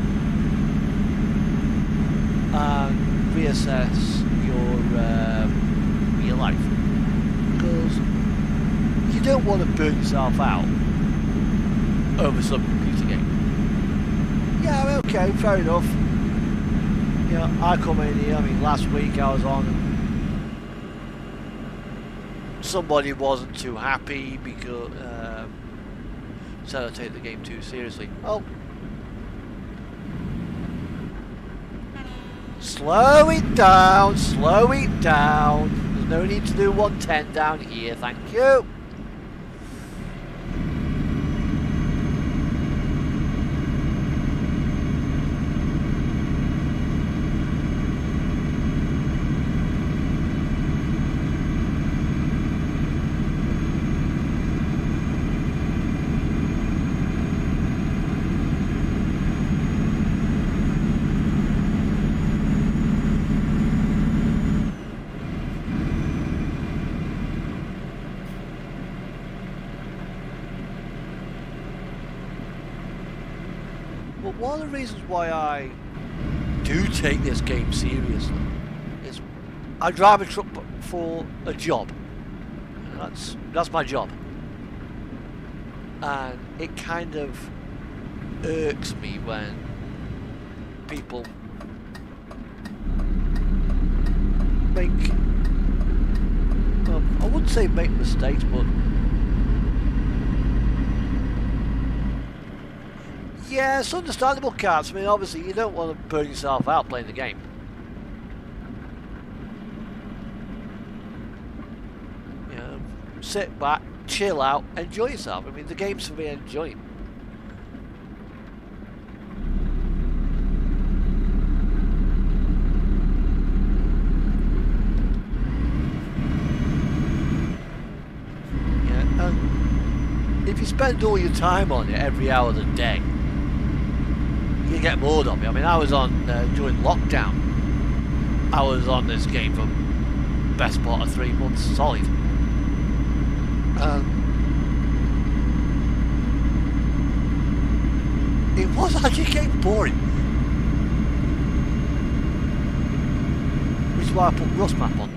and reassess your life, because you don't want to burn yourself out over some computer game. Yeah, okay, fair enough. You know, I come in here, I mean, last week I was on, somebody wasn't too happy because said I take the game too seriously. Oh, slow it down, slow it down. There's no need to do 110 down here, thank you. One of the reasons why I do take this game seriously is I drive a truck for a job. That's my job, and it kind of irks me when people make, well, I wouldn't say make mistakes, but yeah, it's understandable, Kast. I mean, obviously, you don't want to burn yourself out playing the game. You know, sit back, chill out, enjoy yourself. I mean, the game's for me enjoying. Yeah, and if you spend all your time on it every hour of the day, you get bored of it. I mean, I was on during lockdown. I was on this game for best part of 3 months solid. It was actually getting boring. Which is why I put Rust map on.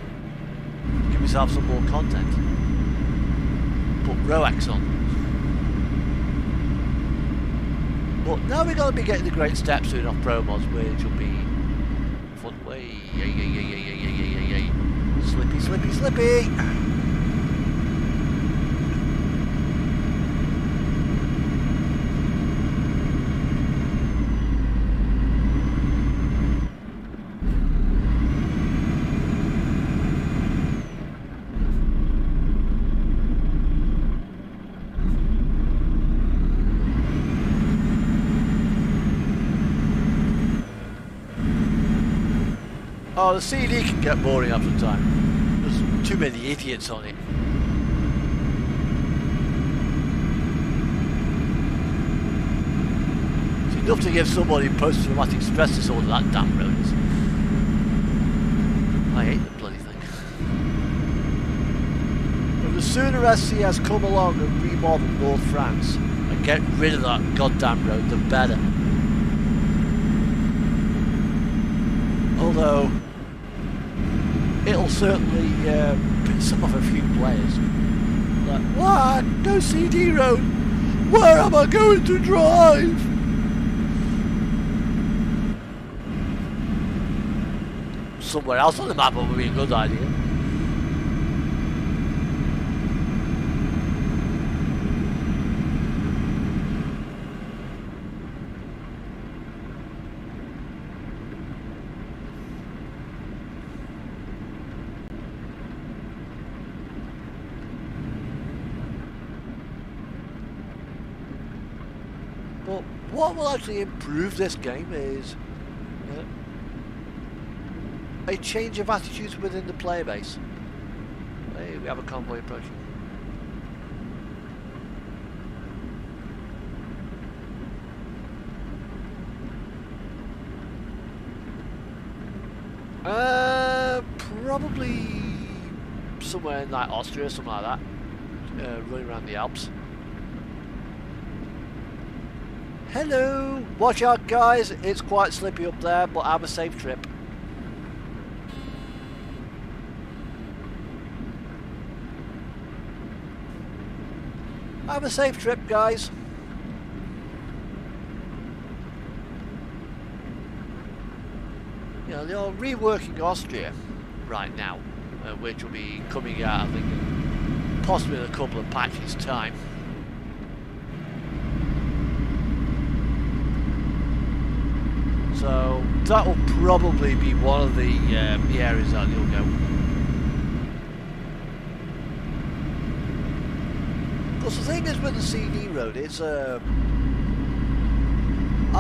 Give myself some more content. Put Roax on. But now we're going to be getting the great steps soon off Pro Mods, which will be fun. Way, slippy, slippy, slippy. Oh, the CD can get boring after time. There's too many idiots on it. It's enough to give somebody post-traumatic stress disorder, that damn road is. I hate the bloody thing. But the sooner SCS come along and remodel North France and get rid of that goddamn road, the better. Although it'll certainly piss off a few players. Like, what? No CD road? Where am I going to drive? Somewhere else on the map would be a good idea. But what will actually improve this game is a change of attitudes within the player base. Hey, we have a convoy approaching. Probably somewhere in like Austria, something like that. Running around the Alps. Hello! Watch out guys, it's quite slippy up there, but have a safe trip. Have a safe trip guys. You know, they're reworking Austria right now, which will be coming out, I think, possibly in a couple of patches' time. So that will probably be one of the areas that you'll go. Because the thing is with the CD road, it's I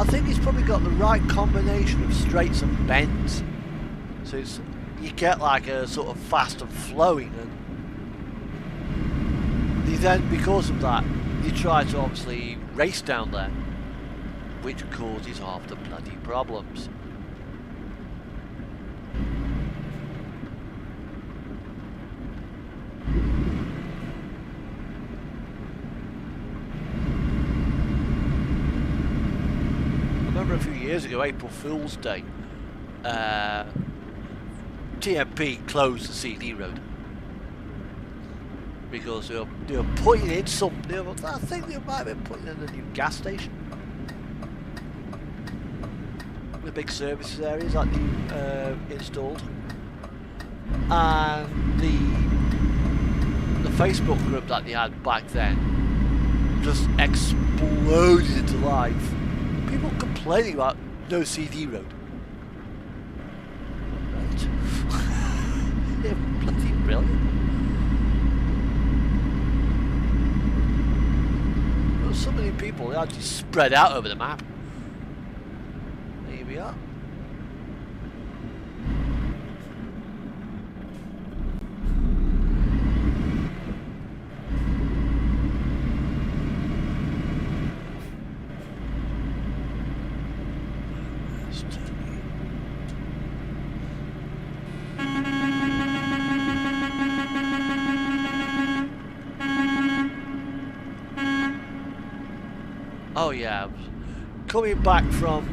think it's probably got the right combination of straights and bends. So it's, you get like a sort of fast and flowing, and you then, because of that, you try to obviously race down there, which causes half the bloody problems. I remember a few years ago, April Fool's Day, TMP closed the CD road because they were putting in some. I think they might have been putting in a new gas station. The big services areas that they installed, and the Facebook group that they had back then just exploded into life. People complaining about no CD road. Right. They're bloody brilliant. Well, so many people, they actually spread out over the map. Here we are. Oh yeah, I was coming back from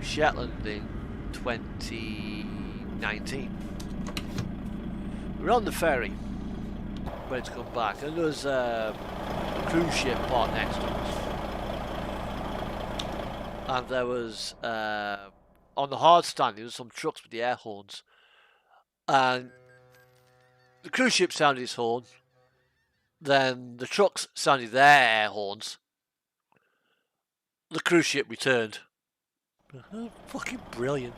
Shetland in 2019. We were on the ferry, ready to come back, and there was a cruise ship parked next to us. And there was, on the hard stand, there was some trucks with the air horns. And the cruise ship sounded its horn. Then the trucks sounded their air horns. The cruise ship returned. Fucking brilliant.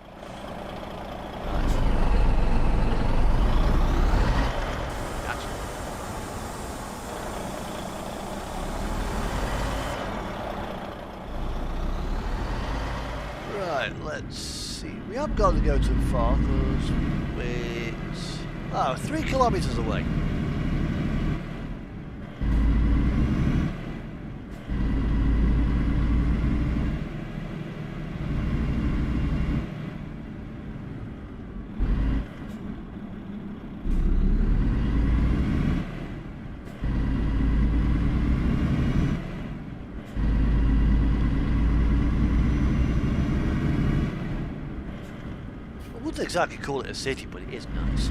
Right, let's see. We haven't got to go too far because it's 3 kilometres away. I wouldn't exactly call it a city, but it is nice.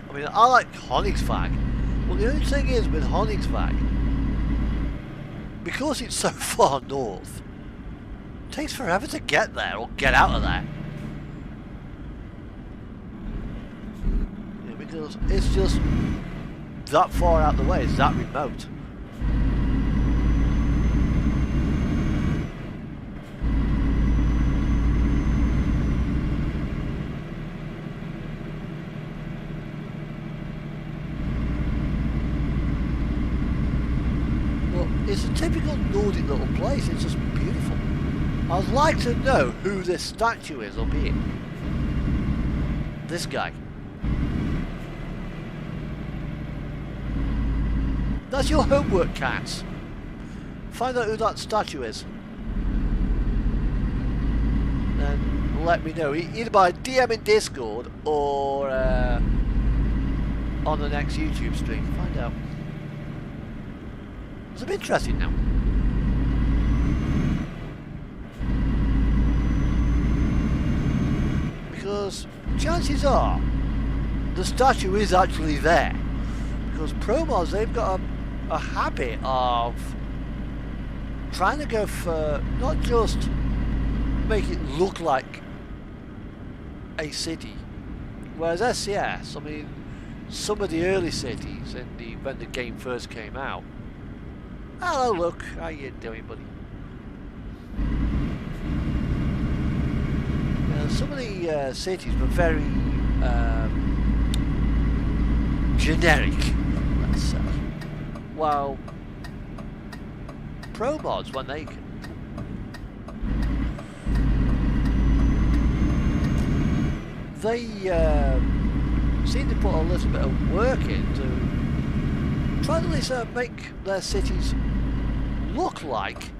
I mean, I like Königsweg. Well, the only thing is with Königsweg, because it's so far north, it takes forever to get there or get out of there. Yeah, because it's just that far out the way, it's that remote. It's a typical Nordic little place, it's just beautiful. I'd like to know who this statue is up here. This guy. That's your homework, cats. Find out who that statue is. And let me know, either by DM in Discord or on the next YouTube stream. Find out. It's a bit interesting now. Because chances are the statue is actually there. Because promos, they've got a habit of trying to go for not just make it look like a city. Whereas SCS, I mean, some of the early cities when the game first came out. Hello, look. How you doing, buddy? Some of the cities were very generic, let's say. While pro mods, when they seem to put a little bit of work into trying to at least make their cities look like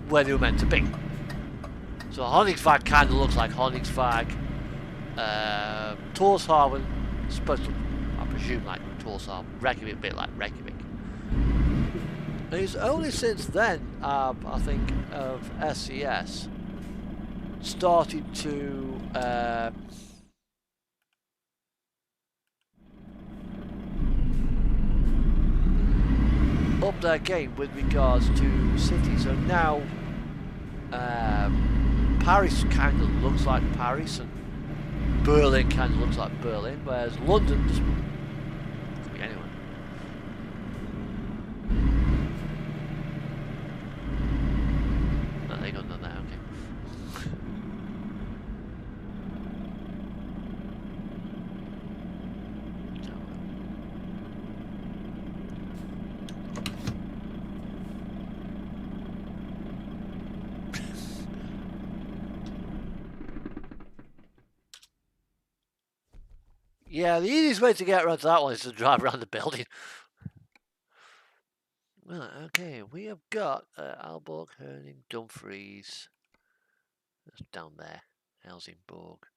where they were meant to be. So Königsweg kind of looks like Königsweg. Tórshavn, supposed to, I presume, like Tórshavn. Reykjavik, a bit like Reykjavik. And it's only since then, I think, of SCS started to up their game with regards to cities. So now Paris kind of looks like Paris and Berlin kind of looks like Berlin, whereas London just could be anywhere. No, they got none there, okay. Yeah, the easiest way to get around to that one is to drive around the building. Well, okay, we have got Aalborg, Herning, Dumfries. That's down there. Helsingborg.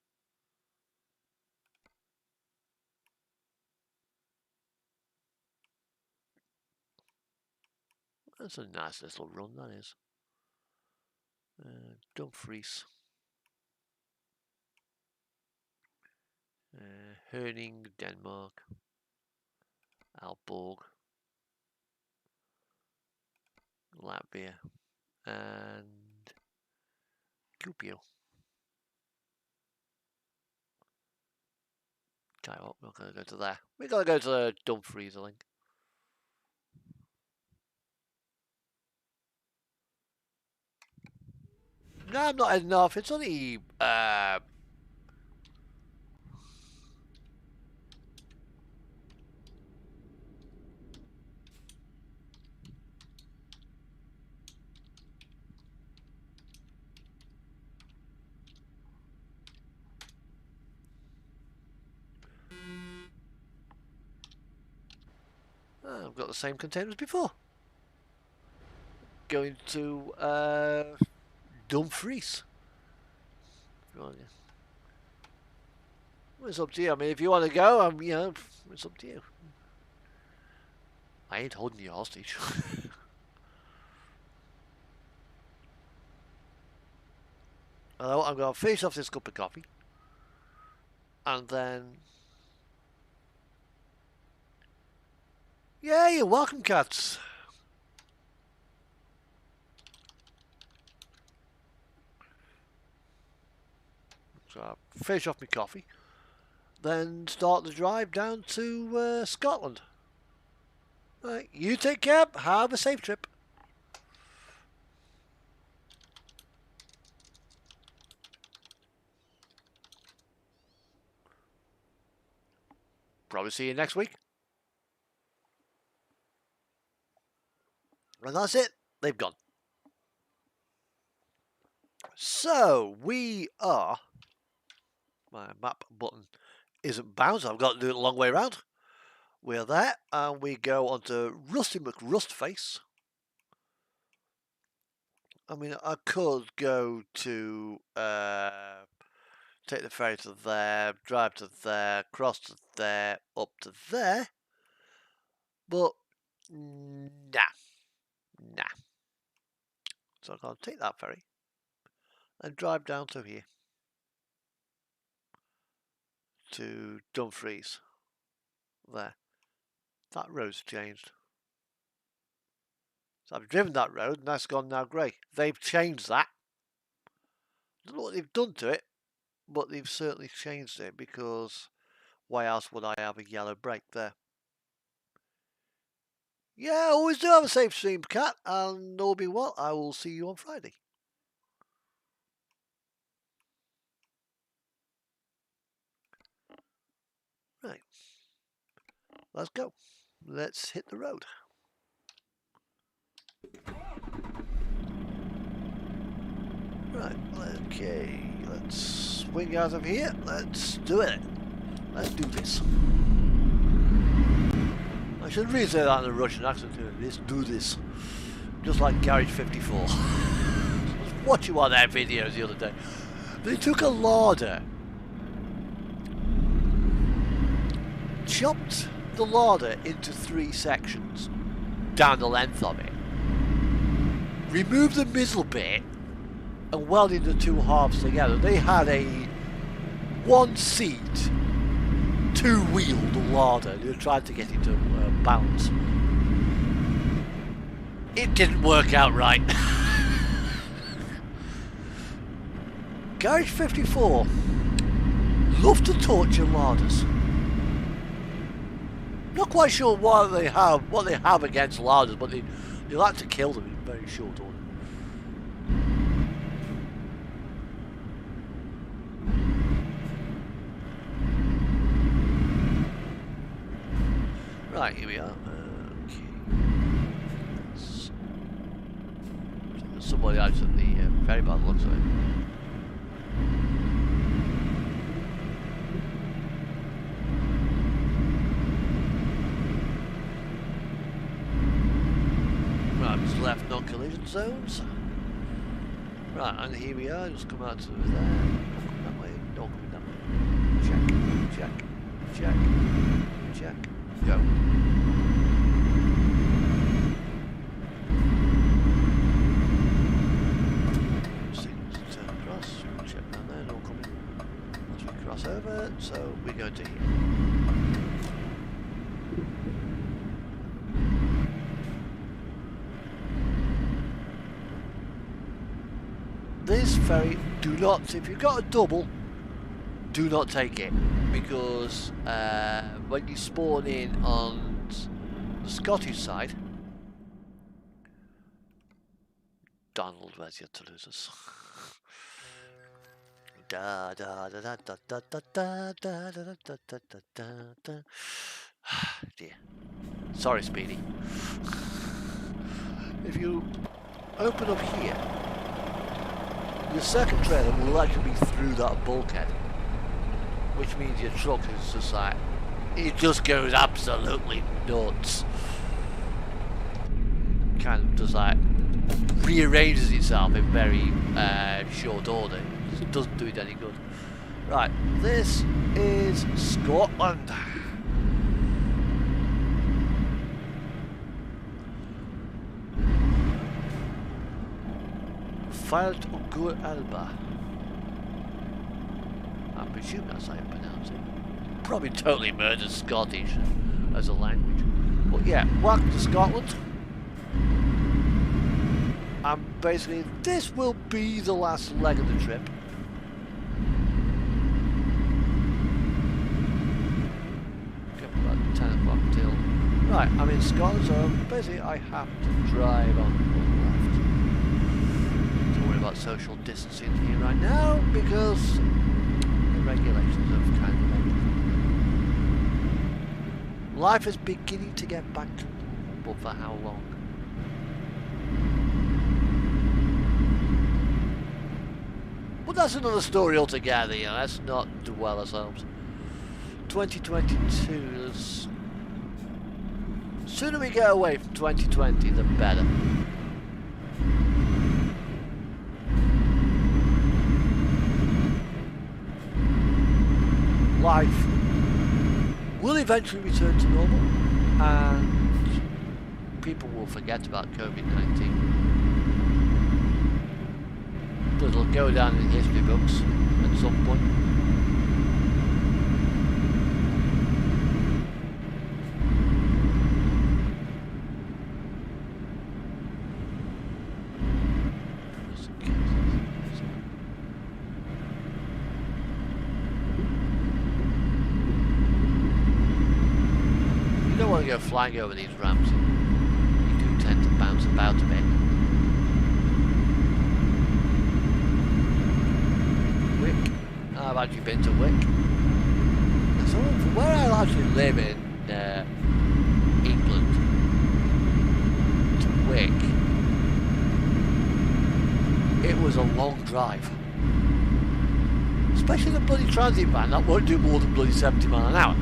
That's a nice little run, that is. Dumfries. Herning, Denmark. Aalborg. Latvia. And Kuopio. Tell you what, we're not going to go to there. We're going to go to Dumfries, I think. No, I'm not heading off. It's only I've got the same container as before. Going to Dumfries. Well, it's up to you. I mean, if you want to go, you know, it's up to you. I ain't holding you hostage. Although I'm going to finish off this cup of coffee. And then... Yeah, you're welcome, cats. So I'll finish off my coffee. Then start the drive down to Scotland. Right, you take care. Have a safe trip. Probably see you next week. And that's it. They've gone. So, we are... My map button isn't bound, so I've got to do it a long way around. We're there, and we go on to Rusty McRustface. I mean, I could go to... take the ferry to there, drive to there, cross to there, up to there. But, nah. So I'm going to take that ferry and drive down to here. To Dumfries. There. That road's changed. So I've driven that road and that's gone now grey. They've changed that. I don't know what they've done to it, but they've certainly changed it, because why else would I have a yellow brake there? Yeah, always do have a safe stream, cat, and all being well, I will see you on Friday. Right. Let's go. Let's hit the road. Right, okay, let's swing out of here. Let's do it. Let's do this. I should really say that in a Russian accent too. Let's do this. Just like Garage 54. I was watching one of their videos the other day. They took a larder, chopped the larder into 3 sections down the length of it, removed the middle bit, and welded the 2 halves together. They had a 1-seat, 2-wheeled larder. They were trying to get it to balance. It didn't work out right. Garage 54 love to torture larders. Not quite sure what they have against larders, but they like to kill them in very short order. Right, here we are. Okay. There's somebody out at the ferry by the looks of it. Right, just left non-collision zones. Right, and here we are. Just come out to there. Come that way. No, coming that way. Check. Go. ferry, do not, if you've got a double, do not take it, because when you spawn in on the Scottish side, Donald, where's your Toulouse? Da da da da da da da da da da da da da da. Dear. Sorry, Speedy. If you open up here, your second trailer will actually be through that bulkhead, which means your truck is just like, it just goes absolutely nuts. Kind of just like rearranges itself in very short order. It doesn't do it any good. Right, this is Scotland. Falt Ugur Alba. I presume that's how you pronounce it. Probably totally murdered Scottish as a language. But yeah, welcome to Scotland. And basically, this will be the last leg of the trip. Get about 10 o'clock till. Right, I'm in Scotland, so basically I have to drive on the left. Don't worry about social distancing here right now because the regulations have kind of ended. Life is beginning to get back to normal, but for how long? But that's another story altogether, you know, let's not dwell ourselves. 2022, the sooner we get away from 2020, the better. Life will eventually return to normal, and people will forget about COVID-19. But it'll go down in history books at some point. You don't want to go flying over these ramps. You do tend to bounce about a bit. I've actually been to Wick. So from where I actually live in England to Wick, it was a long drive. Especially the bloody transit van, that won't do more than bloody 70 miles an hour.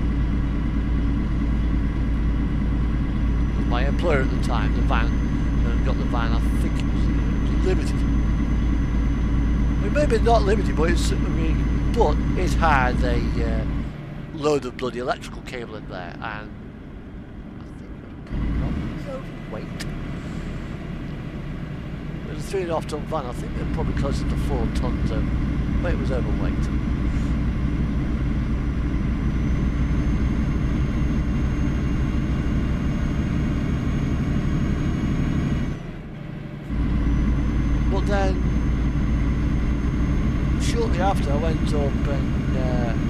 With my employer at the time, the van, got the van, I think it was limited. I mean, maybe not limited, but it's, I mean, but it had a load of bloody electrical cable in there, and I think it was probably overweight. It was a 3.5 ton van. I think it was probably closer to 4 tons, but it was overweight. But then, shortly after, I went up and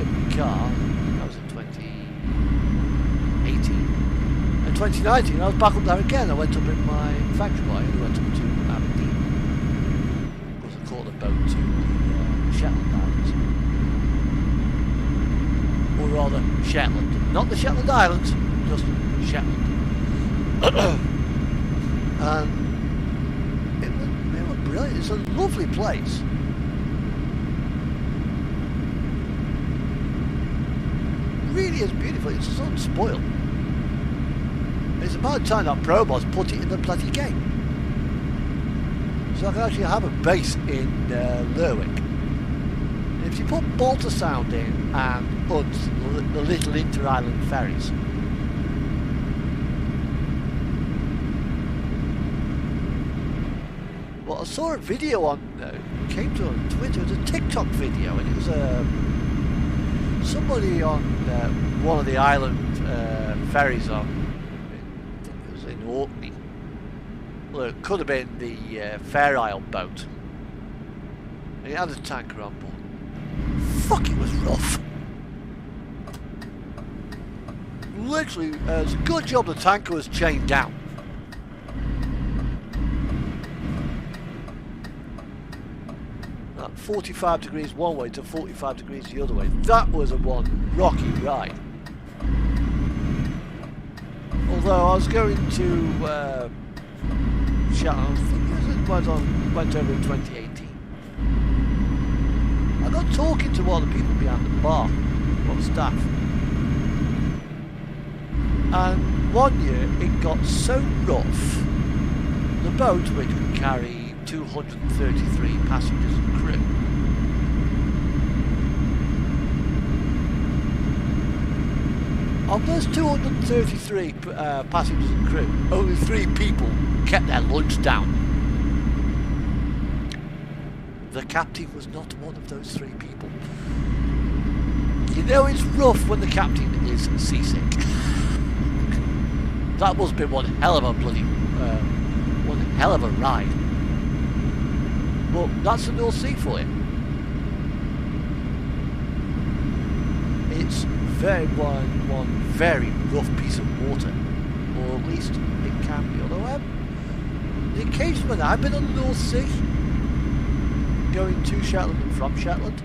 in my car. That was in 2018. In 2019, I was back up there again. I went up in my factory boy and went up to Aberdeen. Of course, I caught a boat to the Shetland Islands. Or rather, Shetland. Not the Shetland Islands, just Shetland. And it was brilliant. It's a lovely place. Really is beautiful. It's just unspoiled. It's about time that Probos put it in the bloody game, so I can actually have a base in Lerwick. And if you put Balta Sound in and Hunt, the little inter-island ferries, well, I saw a video on came to on Twitter. It was a TikTok video, and it was somebody on one of the island ferries on, I think it was in Orkney. Well, it could have been the Fair Isle boat. And it had a tanker on board. Fuck, it was rough. Literally, it's a good job the tanker was chained down. That 45 degrees one way to 45 degrees the other way. That was a one rocky ride. Although I was going to Shetland, I think it went over in 2018. I got talking to one of the people behind the bar, one staff. And one year it got so rough, the boat, which could carry 233 passengers and crew, of those 233 passengers and crew, only 3 people kept their lunch down. The captain was not one of those 3 people. You know it's rough when the captain is seasick. That must have been one hell of a bloody, one hell of a ride. But that's the North Sea for you. It's one very rough piece of water, or at least it can be. Although the occasion when I've been on the North Sea, going to Shetland and from Shetland,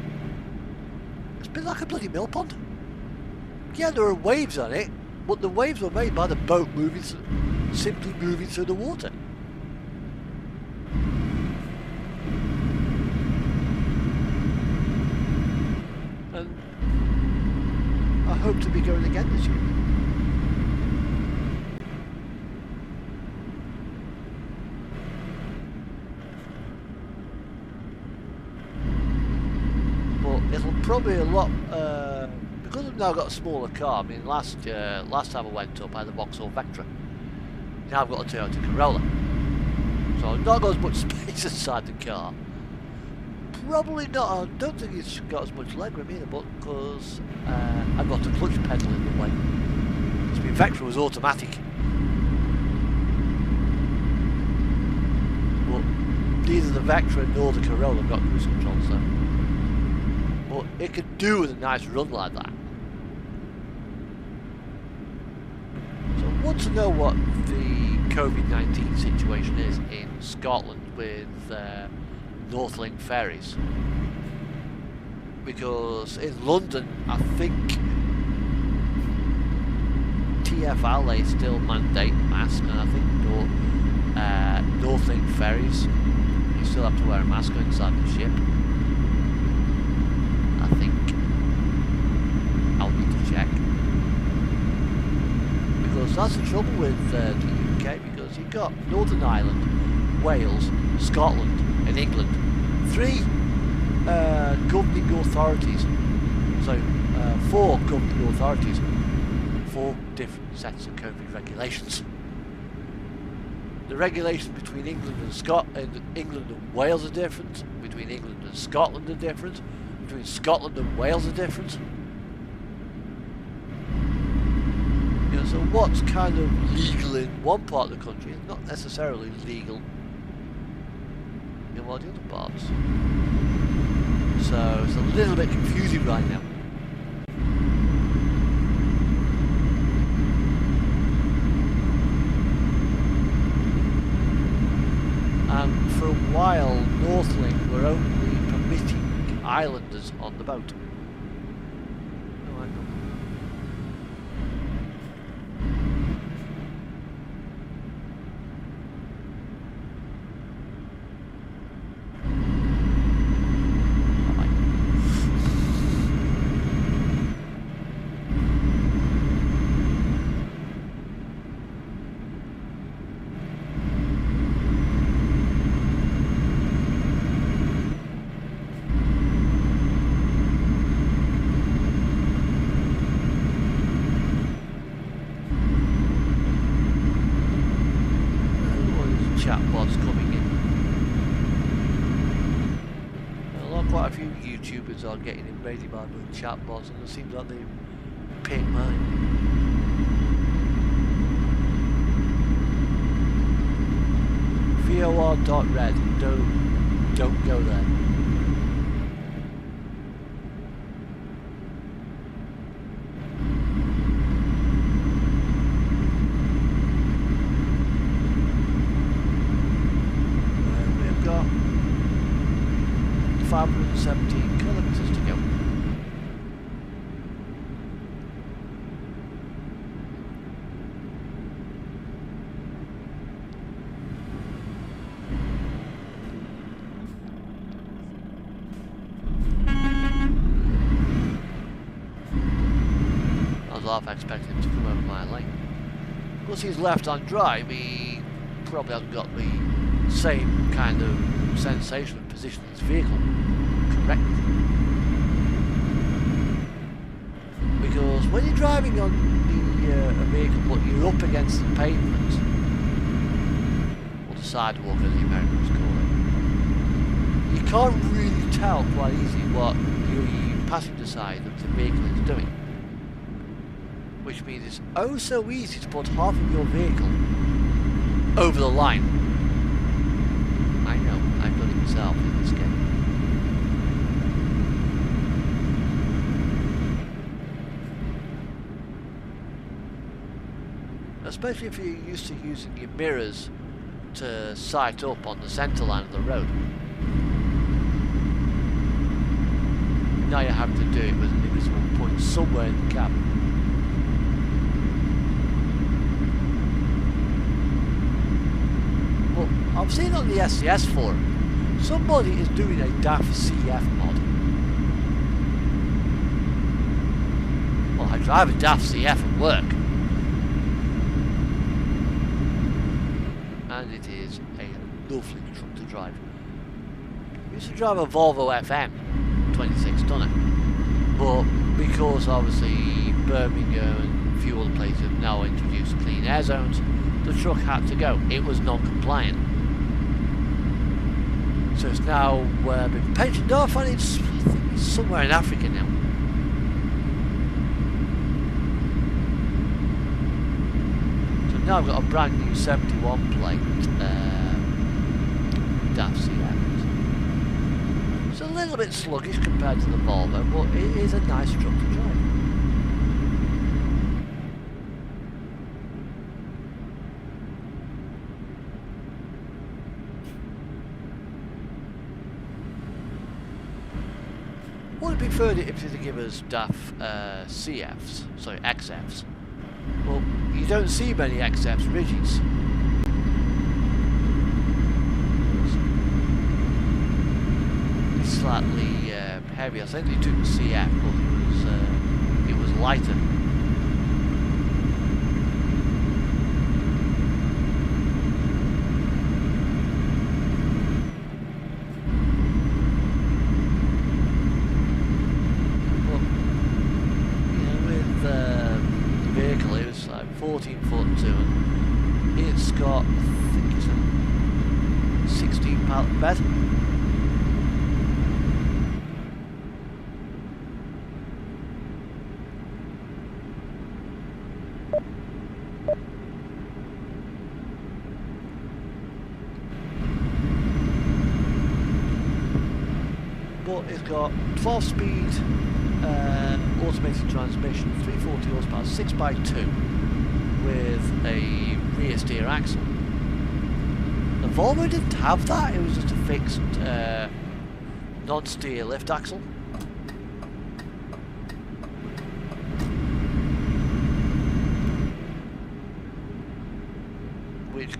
it's been like a bloody mill pond. Yeah, there are waves on it, but the waves were made by the boat simply moving through the water. And I hope to be going again this year. But it'll probably a lot, because I've now got a smaller car. I mean, last time I went up, I had a Vauxhall Vectra. Now I've got a Toyota Corolla, so I've not got as much space inside the car. Probably not. I don't think it's got as much legroom either, but because I've got a clutch pedal in the way. So the Vectra was automatic, but neither the Vectra nor the Corolla have got cruise control, so. But it could do with a nice run like that. So I want to know what the COVID-19 situation is in Scotland with Northlink ferries. Because in London, I think TfL, they still mandate masks, and I think Northlink ferries, you still have to wear a mask inside the ship. I think I'll need to check, because that's the trouble with the UK, because you've got Northern Ireland, Wales, Scotland and England, 3 governing authorities, so 4 governing authorities, 4 different sets of COVID regulations. The regulations between England and England and Wales are different, between England and Scotland are different, between Scotland and Wales are different. You know, so what's kind of legal in one part of the country is not necessarily legal in one of the other parts. So it's a little bit confusing right now. And for a while, Northlink were only permitting islanders on the boat. No, I know. Chatbots coming in. Quite a few YouTubers are getting invaded by blue chatbots, and it seems like they've picked mine. VOR.red, don't go there. 17 kilometres to go. I was half expecting him to come over my lane. Because he's left on drive, he probably hasn't got the same kind of sensation of positioning his vehicle correctly. Because when you're driving on a vehicle but you're up against the pavement, or the sidewalk as the Americans call it, you can't really tell quite easily what the passenger side of the vehicle is doing. Which means it's oh so easy to put half of your vehicle over the line. I know, I've done it myself in this game. Especially if you're used to using your mirrors to sight up on the centre line of the road. Now you have to do it with an invisible point somewhere in the cab. I've seen on the SCS forum, somebody is doing a DAF CF mod. Well, I drive a DAF CF at work. And it is a lovely truck to drive. I used to drive a Volvo FM 26 tonner. But because obviously Birmingham and a few other places have now introduced clean air zones, the truck had to go. It was non-compliant. So it's now been pensioned off, and I think it's somewhere in Africa now. So now I've got a brand new 71 plate DAF CF. It's a little bit sluggish compared to the Volvo, but it is a nice truck to drive. Would it be further if they give us DAF CFs, sorry, XFs? Well, you don't see many XFs rigids. It's slightly heavy. I think they took the CF, but it was lighter. Vehicle, it was like 14'2", and it's got, I think it's a 16 pallet bed. But it's got 12-speed automated transmission, 340 horsepower, 6x2 with a rear steer axle. The Volvo didn't have that, it was just a fixed non-steer lift axle. Which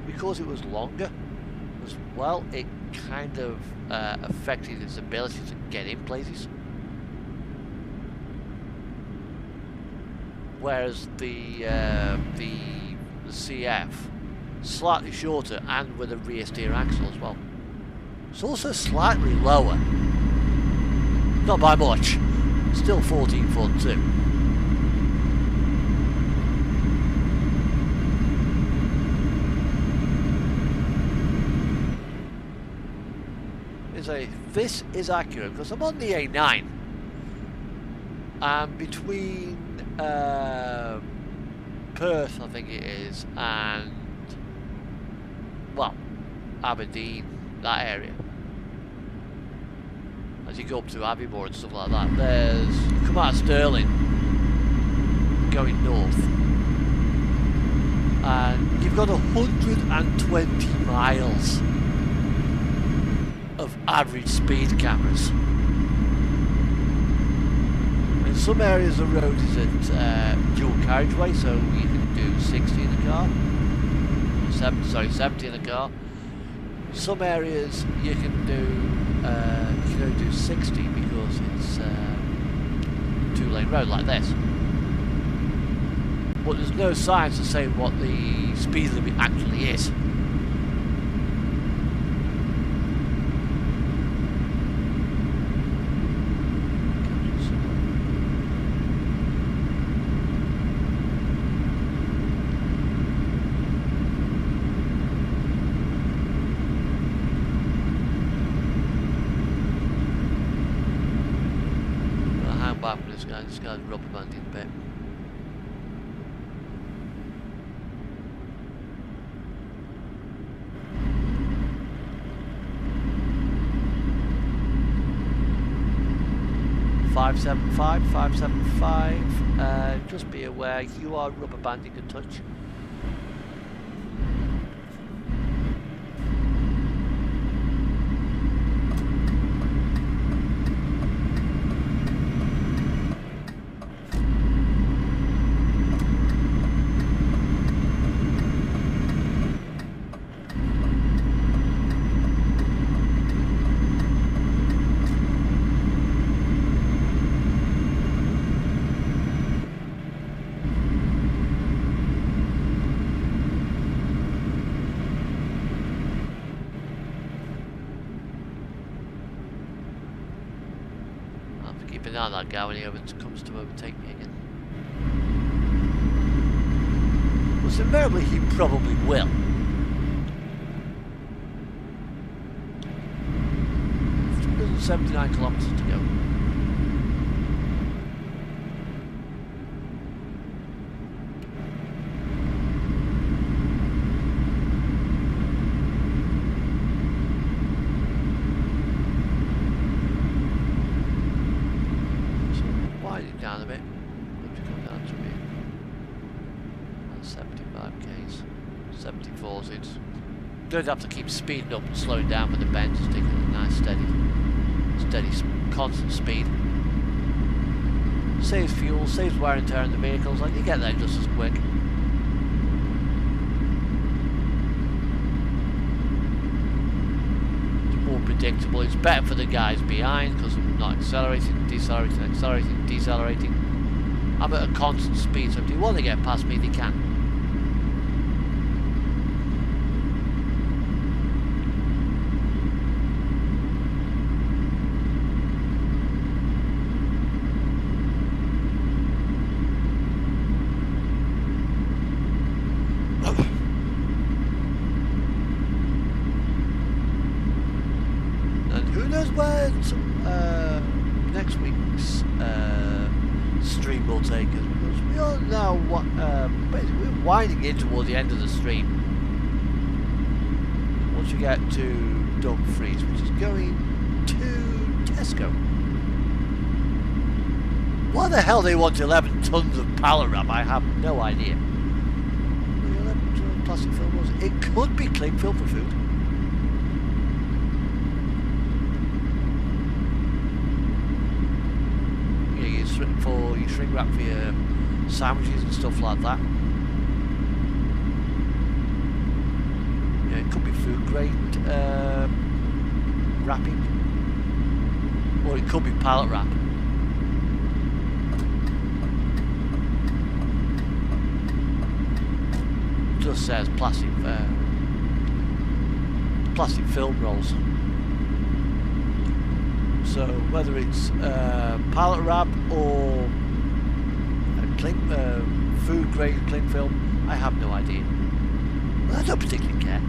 because it was longer as well, it kind of affected its ability to get in places. Whereas the CF, slightly shorter and with a rear steer axle as well. It's also slightly lower, not by much, still 14'2". This is accurate because I'm on the A9 and between Perth, I think it is, and well, Aberdeen, that area. As you go up to Aviemore and stuff like that, you come out of Stirling going north and you've got 120 miles of average speed cameras. In some areas the road is at dual carriageway, so you can do 60 in the car. 70 in the car. Some areas you can only do 60 because it's two-lane road like this. But there's no signs to say what the speed limit actually is. I'll hang back with this guy. This guy's rubber banding a bit. five seven five. Just be aware you are rubber banding a touch. Keep an eye on that guy when he comes to overtake me again. Well, so invariably he probably will. There's 79 kilometers to go. Down a bit. Need to come down to me. 75 k's, 74s. It's don't have to keep speeding up and slowing down with the bends. Just taking a nice steady, constant speed. Saves fuel, saves wear and tear in the vehicles, and you get there just as quick. It's more predictable. It's better for the guys behind because I'm not accelerating, decelerating. I'm at a constant speed, so if they want to get past me, they can. And who knows where next week's stream will take us, because we all know what basically we're winding in toward the end of the stream. Once we get to Dumfries, which is going to Tesco. Why the hell they want 11 tons of pallet wrap, I have no idea. 11 tons of plastic film rolls. It could be cling film for food. You shrink wrap for your sandwiches and stuff like that. Yeah, it could be food grade wrapping, or it could be pallet wrap. It just says plastic film rolls. So whether it's pallet wrap or food grade cling film, I have no idea. I don't particularly care.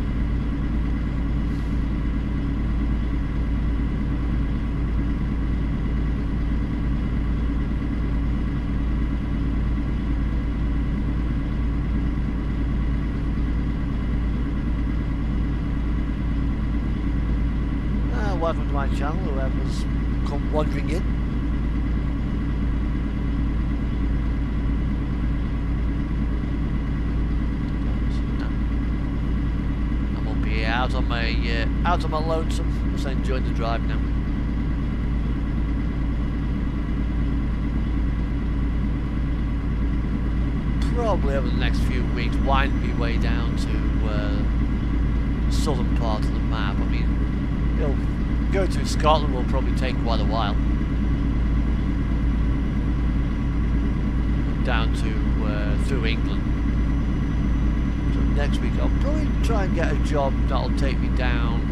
Welcome to my channel, whoever's come wandering in. I'm up here out on my lonesome, just enjoying the drive now. Probably over the next few weeks, wind my way down to the southern part of the map. I mean, go to Scotland will probably take quite a while. Down to through England. So next week I'll probably try and get a job that'll take me down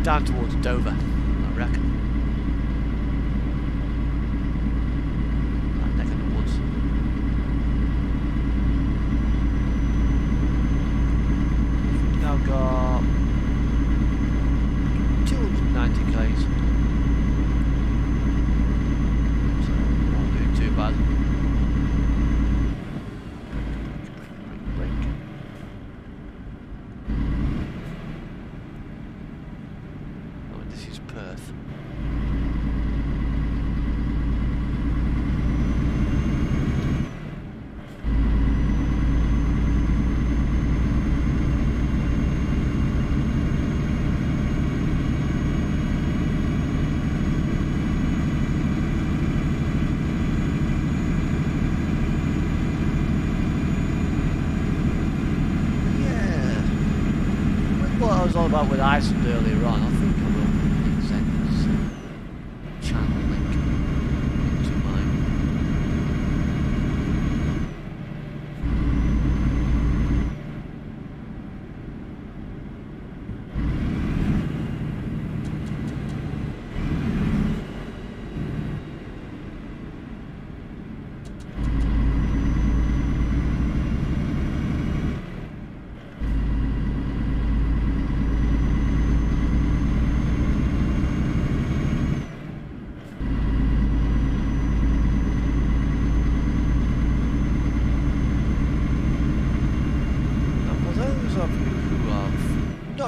towards Dover, I reckon. That neck of the woods. Now got 290 k's. So not doing too bad. About with Iceland earlier on, I think I will send this channel link into mine.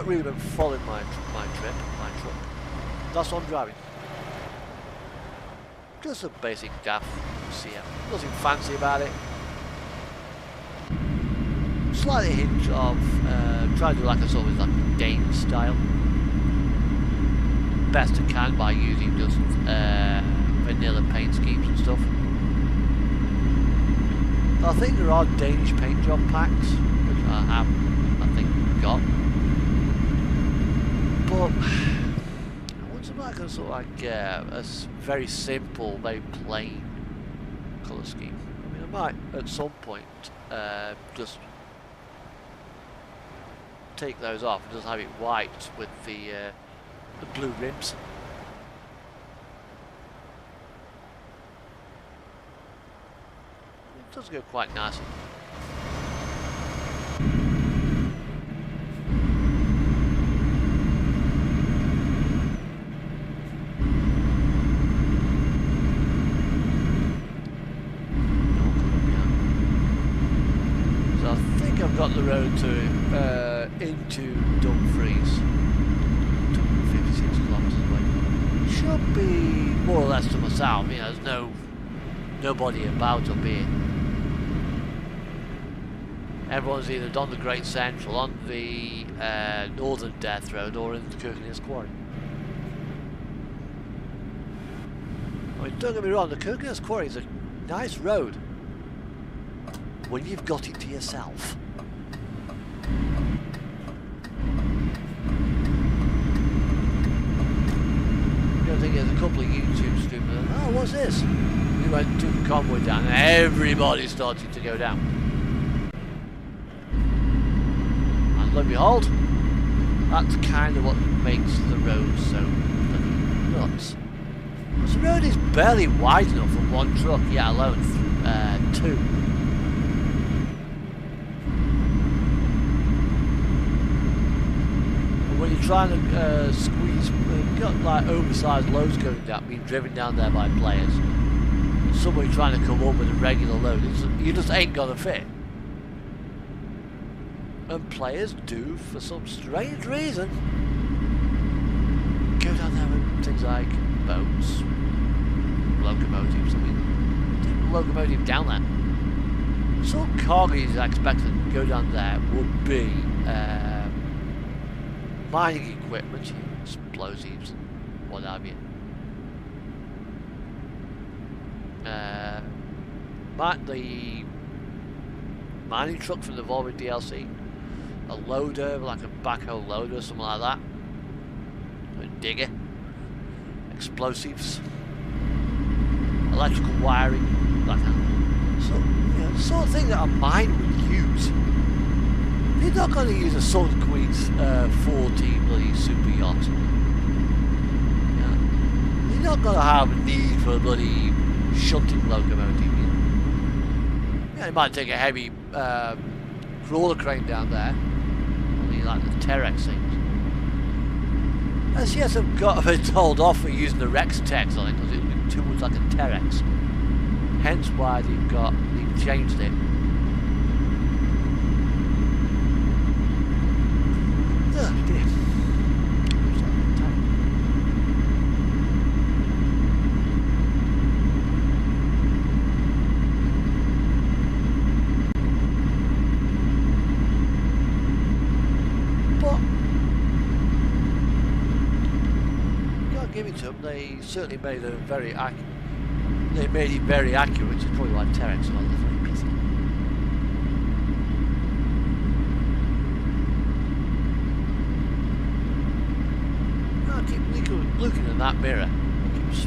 Really been following my truck. That's what I'm driving. Just a basic DAF CM. Nothing fancy about it. Slightly hinge of trying to do like a sort of like Dane style. Best I can by using just vanilla paint schemes and stuff. I think there are Danish paint job packs, which I have, I think, got. But I want something like a sort of like a very simple, very plain colour scheme. I mean, I might at some point just take those off and just have it white with the blue rims. It does go quite nicely. Got the road to into Dumfries, 256 kilometres away. Should be more or less to myself. You know, there's nobody about up here. Everyone's either on the Great Central, on the Northern Death Road, or in the Kirkenes Quarry. I mean, don't get me wrong, the Kirkenes Quarry is a nice road when you've got it to yourself. I think there's a couple of YouTube streamers. Oh, what's this? We went to the convoy down, and everybody started to go down. And lo and behold, that's kind of what makes the road so nuts. Because the road is barely wide enough for one truck, yet alone two. When you're trying to squeeze, you've got like oversized loads going down, being driven down there by players. Somebody trying to come up with a regular load, you just ain't gonna fit. And players do, for some strange reason, go down there with things like boats, locomotives. I mean, take a locomotive down there. Some cargo I expect to go down there would be mining equipment, explosives, what have you. The mining truck from the Volvo DLC, a loader, like a backhoe loader or something like that, a digger, explosives, electrical wiring, that kind of, so, the sort of thing that a mine would use. You're not going to use a Southern Queen's 14 bloody super yacht. You're not going to have a need for a bloody shunting locomotive. You might take a heavy crawler crane down there, only like the Terex things. SCS have got a bit told off for using the Rex text on it because it looks too much like a Terex. Hence why they've changed it. Oh dear. Give it to them, they certainly made it very accurate. They made it very accurate, which is probably why Terex are very busy. I keep looking in that mirror.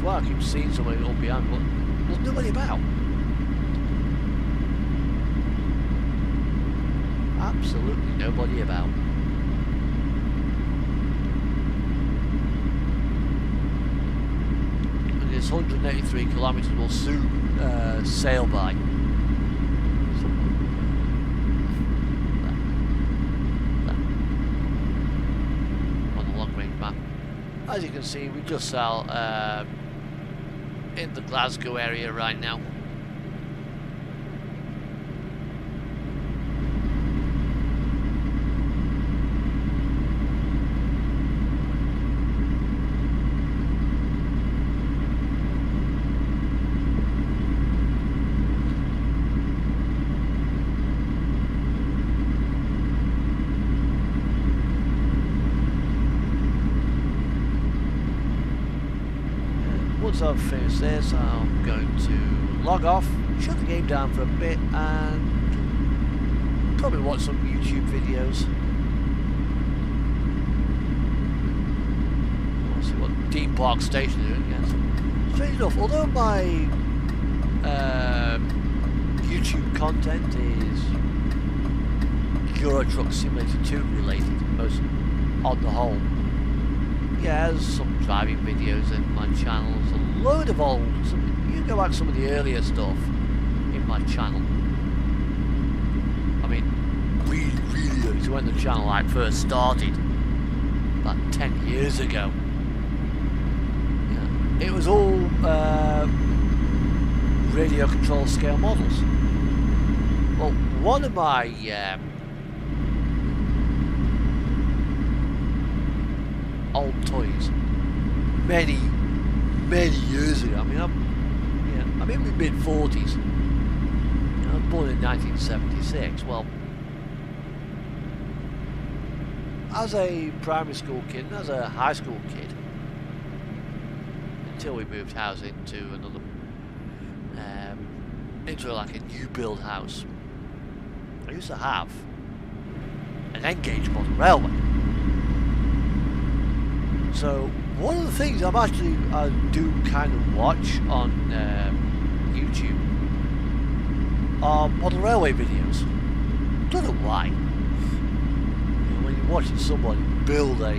I keep seeing somebody up behind, but there's nobody about. Absolutely nobody about. This 183 kilometres will soon sail by. On the long range map. As you can see, we just sail in the Glasgow area right now. Once I've finished this, I'm going to log off, shut the game down for a bit, and probably watch some YouTube videos. I'll see what Dean Park Station is doing. Yes. Strange enough, although my YouTube content is Euro Truck Simulator 2 related, most on the whole. Yeah, there's some driving videos in my channel. There's a load of old. You can go back to some of the earlier stuff in my channel. I mean, really early, to when the channel like first started, about 10 years ago. Yeah, it was all radio control scale models. Well, one of my old toys many years ago. I mean, I'm in my mid-40s. I was born in 1976. Well, as a primary school kid and as a high school kid, until we moved house into another into like a new build house, I used to have an N-gauge model railway. So one of the things I do kind of watch on YouTube are model railway videos. Don't know why. When you're watching somebody build a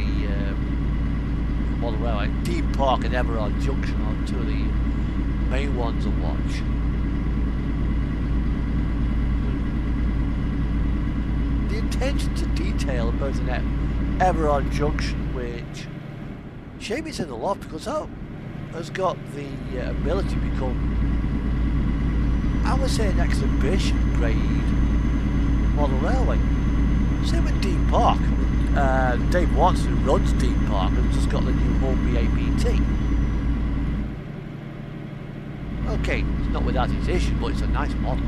model railway, Dean Park and Everard Junction are two of the main ones to watch. The attention to detail of both an Everard Junction, which shame it's in the loft, because that has got the ability to become, I would say, an exhibition grade model railway. Same with Dean Park. Dave Watson, who runs Dean Park, has just got the new Home BAPT. Okay, it's not without its issue, but it's a nice model.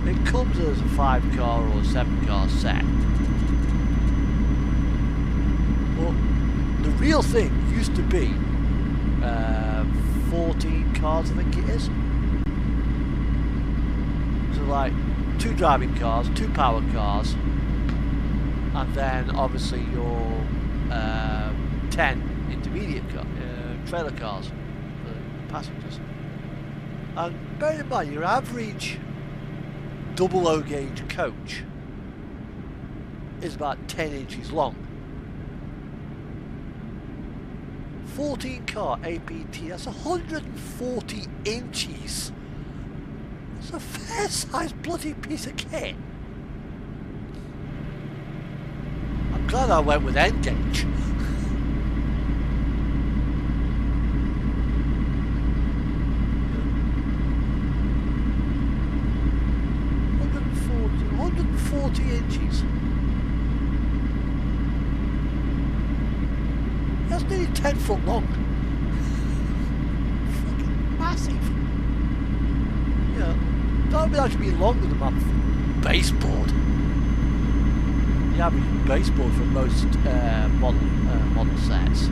It comes as a 5-car or a 7-car set. But the real thing used to be 14 cars, I think it is. So like 2 driving cars, 2 power cars, and then obviously your 10 intermediate trailer cars for passengers. And bear in mind, your average double O gauge coach is about 10 inches long. 14 car APT, that's 140 inches. That's a fair sized bloody piece of kit. I'm glad I went with N gauge. Inches. That's nearly 10 foot long. Fucking massive. Yeah, that would actually be longer than my baseboard. The average baseboard for most model sets.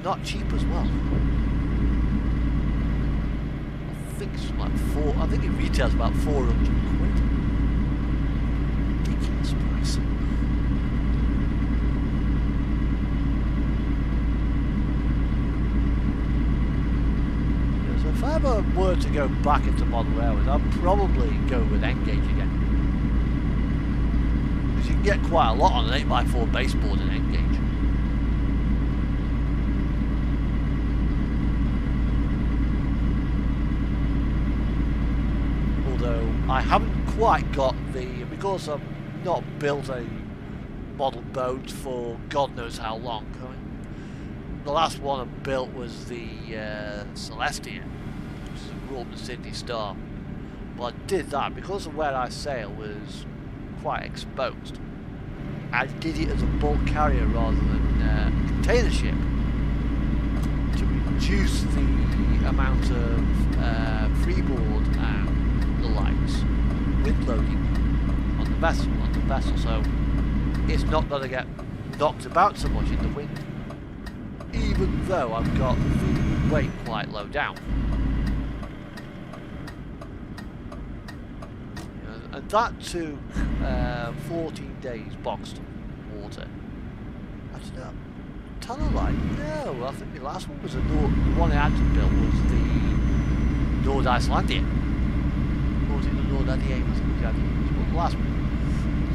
Not cheap as well. I think it's like I think it retails about 400 quid. Ridiculous price. Yeah, so if I ever were to go back into model railways, I'd probably go with N gauge again. Because you can get quite a lot on an 8x4 baseboard in N gauge. I haven't quite got because I've not built a model boat for God knows how long. The last one I built was the Celestia, which is a Boreman Sydney Star. But I did that because of where I sail was quite exposed. I did it as a bulk carrier rather than a container ship to reduce the amount of freeboard and the likes, wind loading on the vessel, so it's not going to get knocked about so much in the wind, even though I've got the weight quite low down. And that took 14 days boxed water. Actually, no, tell a lie. No, I think the last one was the one I had to build was the Nord Icelandia. Nord Adiamus, but the last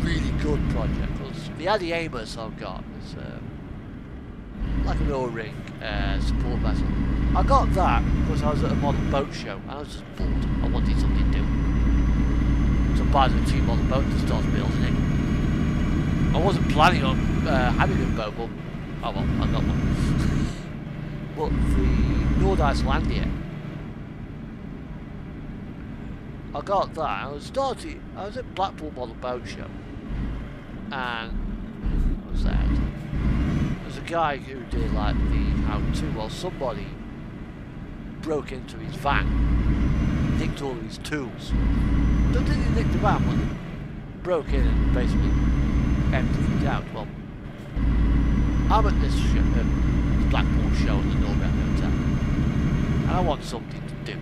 really good project was the Adiamus I've got. It's like an O-ring support vessel. I got that because I was at a model boat show and I was just bored. I wanted something to do. So I bought a cheap model boat to start building it. I wasn't planning on having a boat, but oh well, I got one. But the Nord Icelandia, I got that. I was at Blackpool Model Boat Show, and what was that? There's a guy who did like the how-to. Well, somebody broke into his van, nicked all of his tools. They didn't nick the van, but broke in and basically emptied things out. Well, I'm at this Blackpool show at the Norway Hotel, and I want something to do.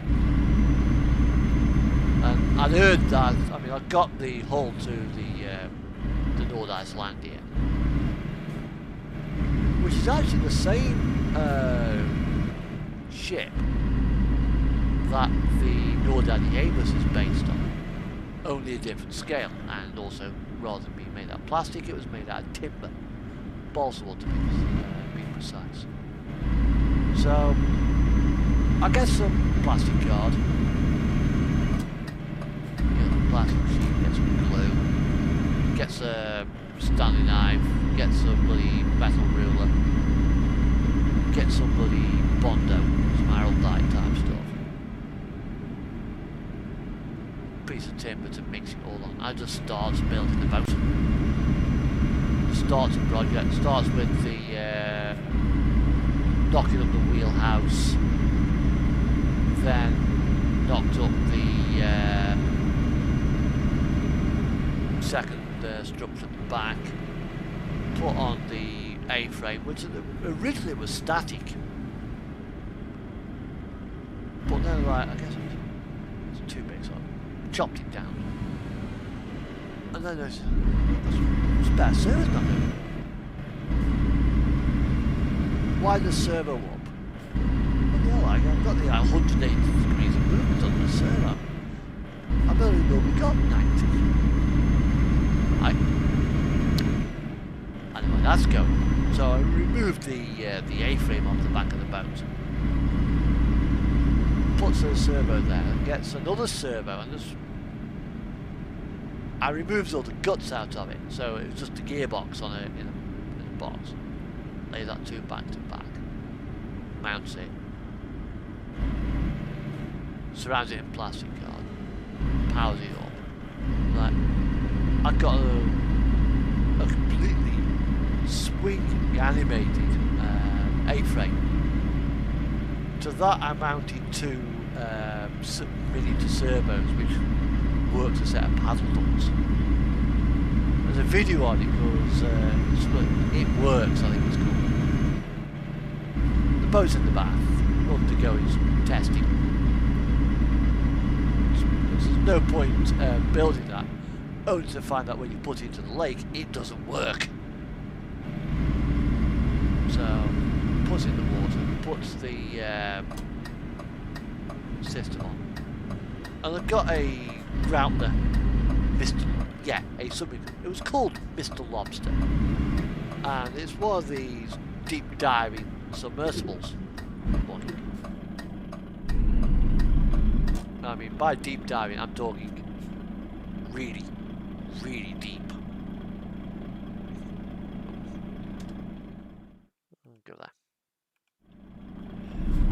And I'd heard that, I mean, I got the hull to the Nord Icelandia, which is actually the same ship that the Nord Adiamus is based on, only a different scale, and also rather than being made out of plastic, it was made out of timber, balsa wood to be precise. So I guess some plastic card. Plastic sheet, gets some glue, gets a Stanley knife, gets a bloody metal ruler, gets some bloody Bondo, some araldite type stuff, piece of timber to mix it all on. I just start building the boat. starts a project. Starts with the knocking up the wheelhouse, then knocked up the second structure at the back, put on the A-frame, which originally was static, but then I guess it's too big, so I chopped it down. And then there's spare servo's not moving. Why the servo up? What the hell, I've got the 180 degrees of movement on the servo. I've only got 90. Anyway, that's going. So I removed the A-frame off the back of the boat. Puts a servo there and gets another servo, and I removed all the guts out of it, so it was just a gearbox on in a box. Lay that two back to back, mounts it, surrounds it in plastic card, powers it up. Like, I got a completely swing animated A-frame. To that I mounted two miniature servos, which works a set of paddle ducts. There's a video on it because it works, I think it's called. The boat's in the bath, undergoing some testing. There's no point building that, only to find out when you put it into the lake, it doesn't work. So, puts it in the water, puts the system on. And I've got a Groutner, something. It was called Mr. Lobster, and it's one of these deep diving submersibles. I mean, by deep diving, I'm talking really, really deep. Go there.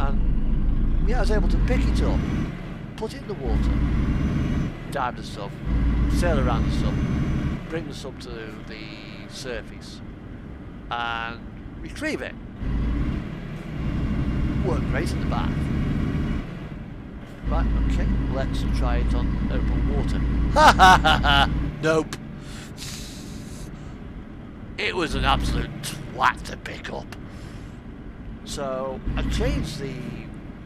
And yeah, I was able to pick it up, put it in the water, dive the sub, sail around the sub, bring the sub to the surface, and retrieve it. Worked great in the bath. Right, okay, let's try it on open water. Ha ha ha ha! Nope. It was an absolute twat to pick up. So I changed the,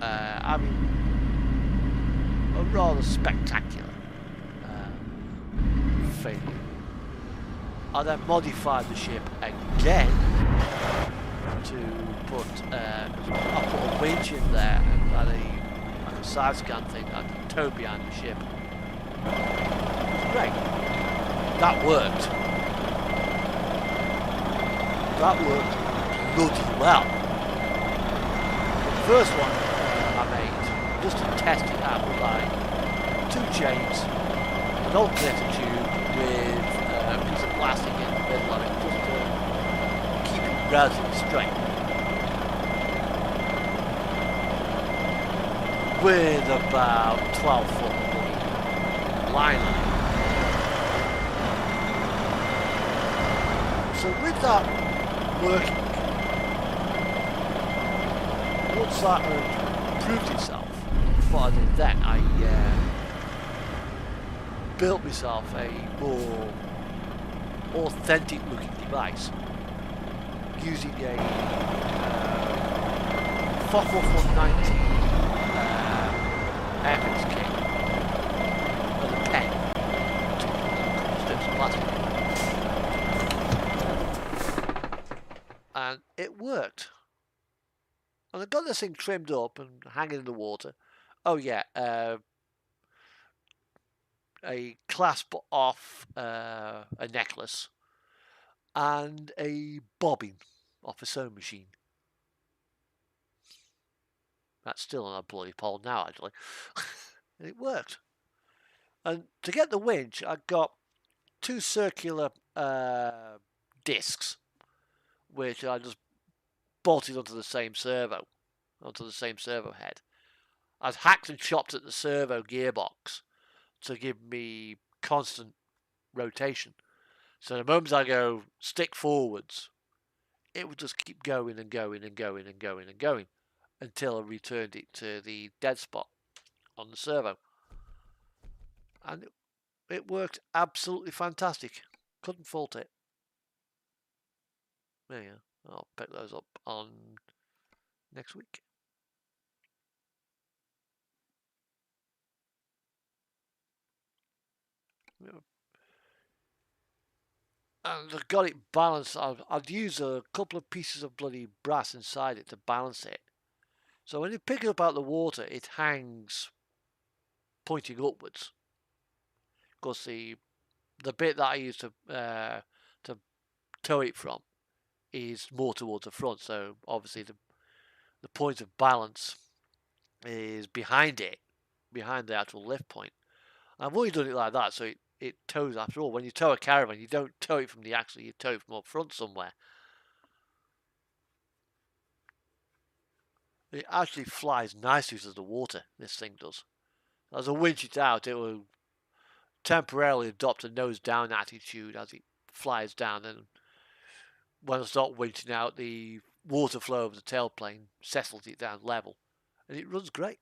a rather spectacular failure. I then modified the ship again to put, I put a winch in there and had a side scan thing I could tow behind the ship. Great. That worked. That worked bloody well. The first one I made, just to test it out, with like 2 chains, an alternator tube with a piece of plastic in the middle of it, just to keep it relatively straight. With about 12 foot line on it. So with that working, once that had proved itself, what I did then, I built myself a more authentic looking device using a Focke 190 airfix kit and a pen to strips of plastic. And it worked. And I got this thing trimmed up and hanging in the water. Oh yeah, a clasp off a necklace and a bobbin off a sewing machine. That's still on a bloody pole now, actually. It worked. And to get the winch, I got 2 circular discs, which I just bolted onto the same servo head. I'd hacked and chopped at the servo gearbox to give me constant rotation. So the moment I go stick forwards, it would just keep going and going and going and going and going until I returned it to the dead spot on the servo. And it worked absolutely fantastic. Couldn't fault it. There you go. I'll pick those up on next week. And I got it balanced. I'd use a couple of pieces of bloody brass inside it to balance it. So when you pick it up out of the water, it hangs pointing upwards. Because the bit that I use to tow it from is more towards the front. So obviously the point of balance is behind it, behind the actual lift point. I've always done it like that, so it tows. After all, when you tow a caravan, you don't tow it from the axle, you tow it from up front somewhere. It actually flies nicely through the water, this thing does. As I winch it out, it will temporarily adopt a nose down attitude as it flies down, and when I start winching out, the water flow of the tailplane settles it down level, and it runs great.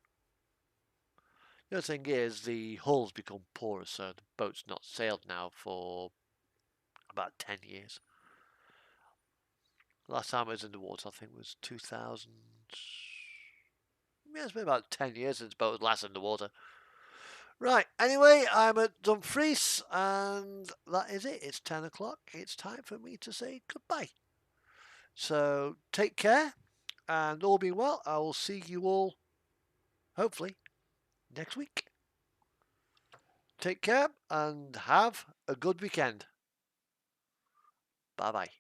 The other thing is the hull's become porous, so the boat's not sailed now for about 10 years. Last time I was in the water, I think, was 2000. Yeah, it's been about 10 years since the boat was last in the water. Right, anyway, I'm at Dumfries, and that is it. It's 10 o'clock. It's time for me to say goodbye. So take care, and all being well, I will see you all, hopefully, next week. Take care, and have a good weekend. Bye-bye.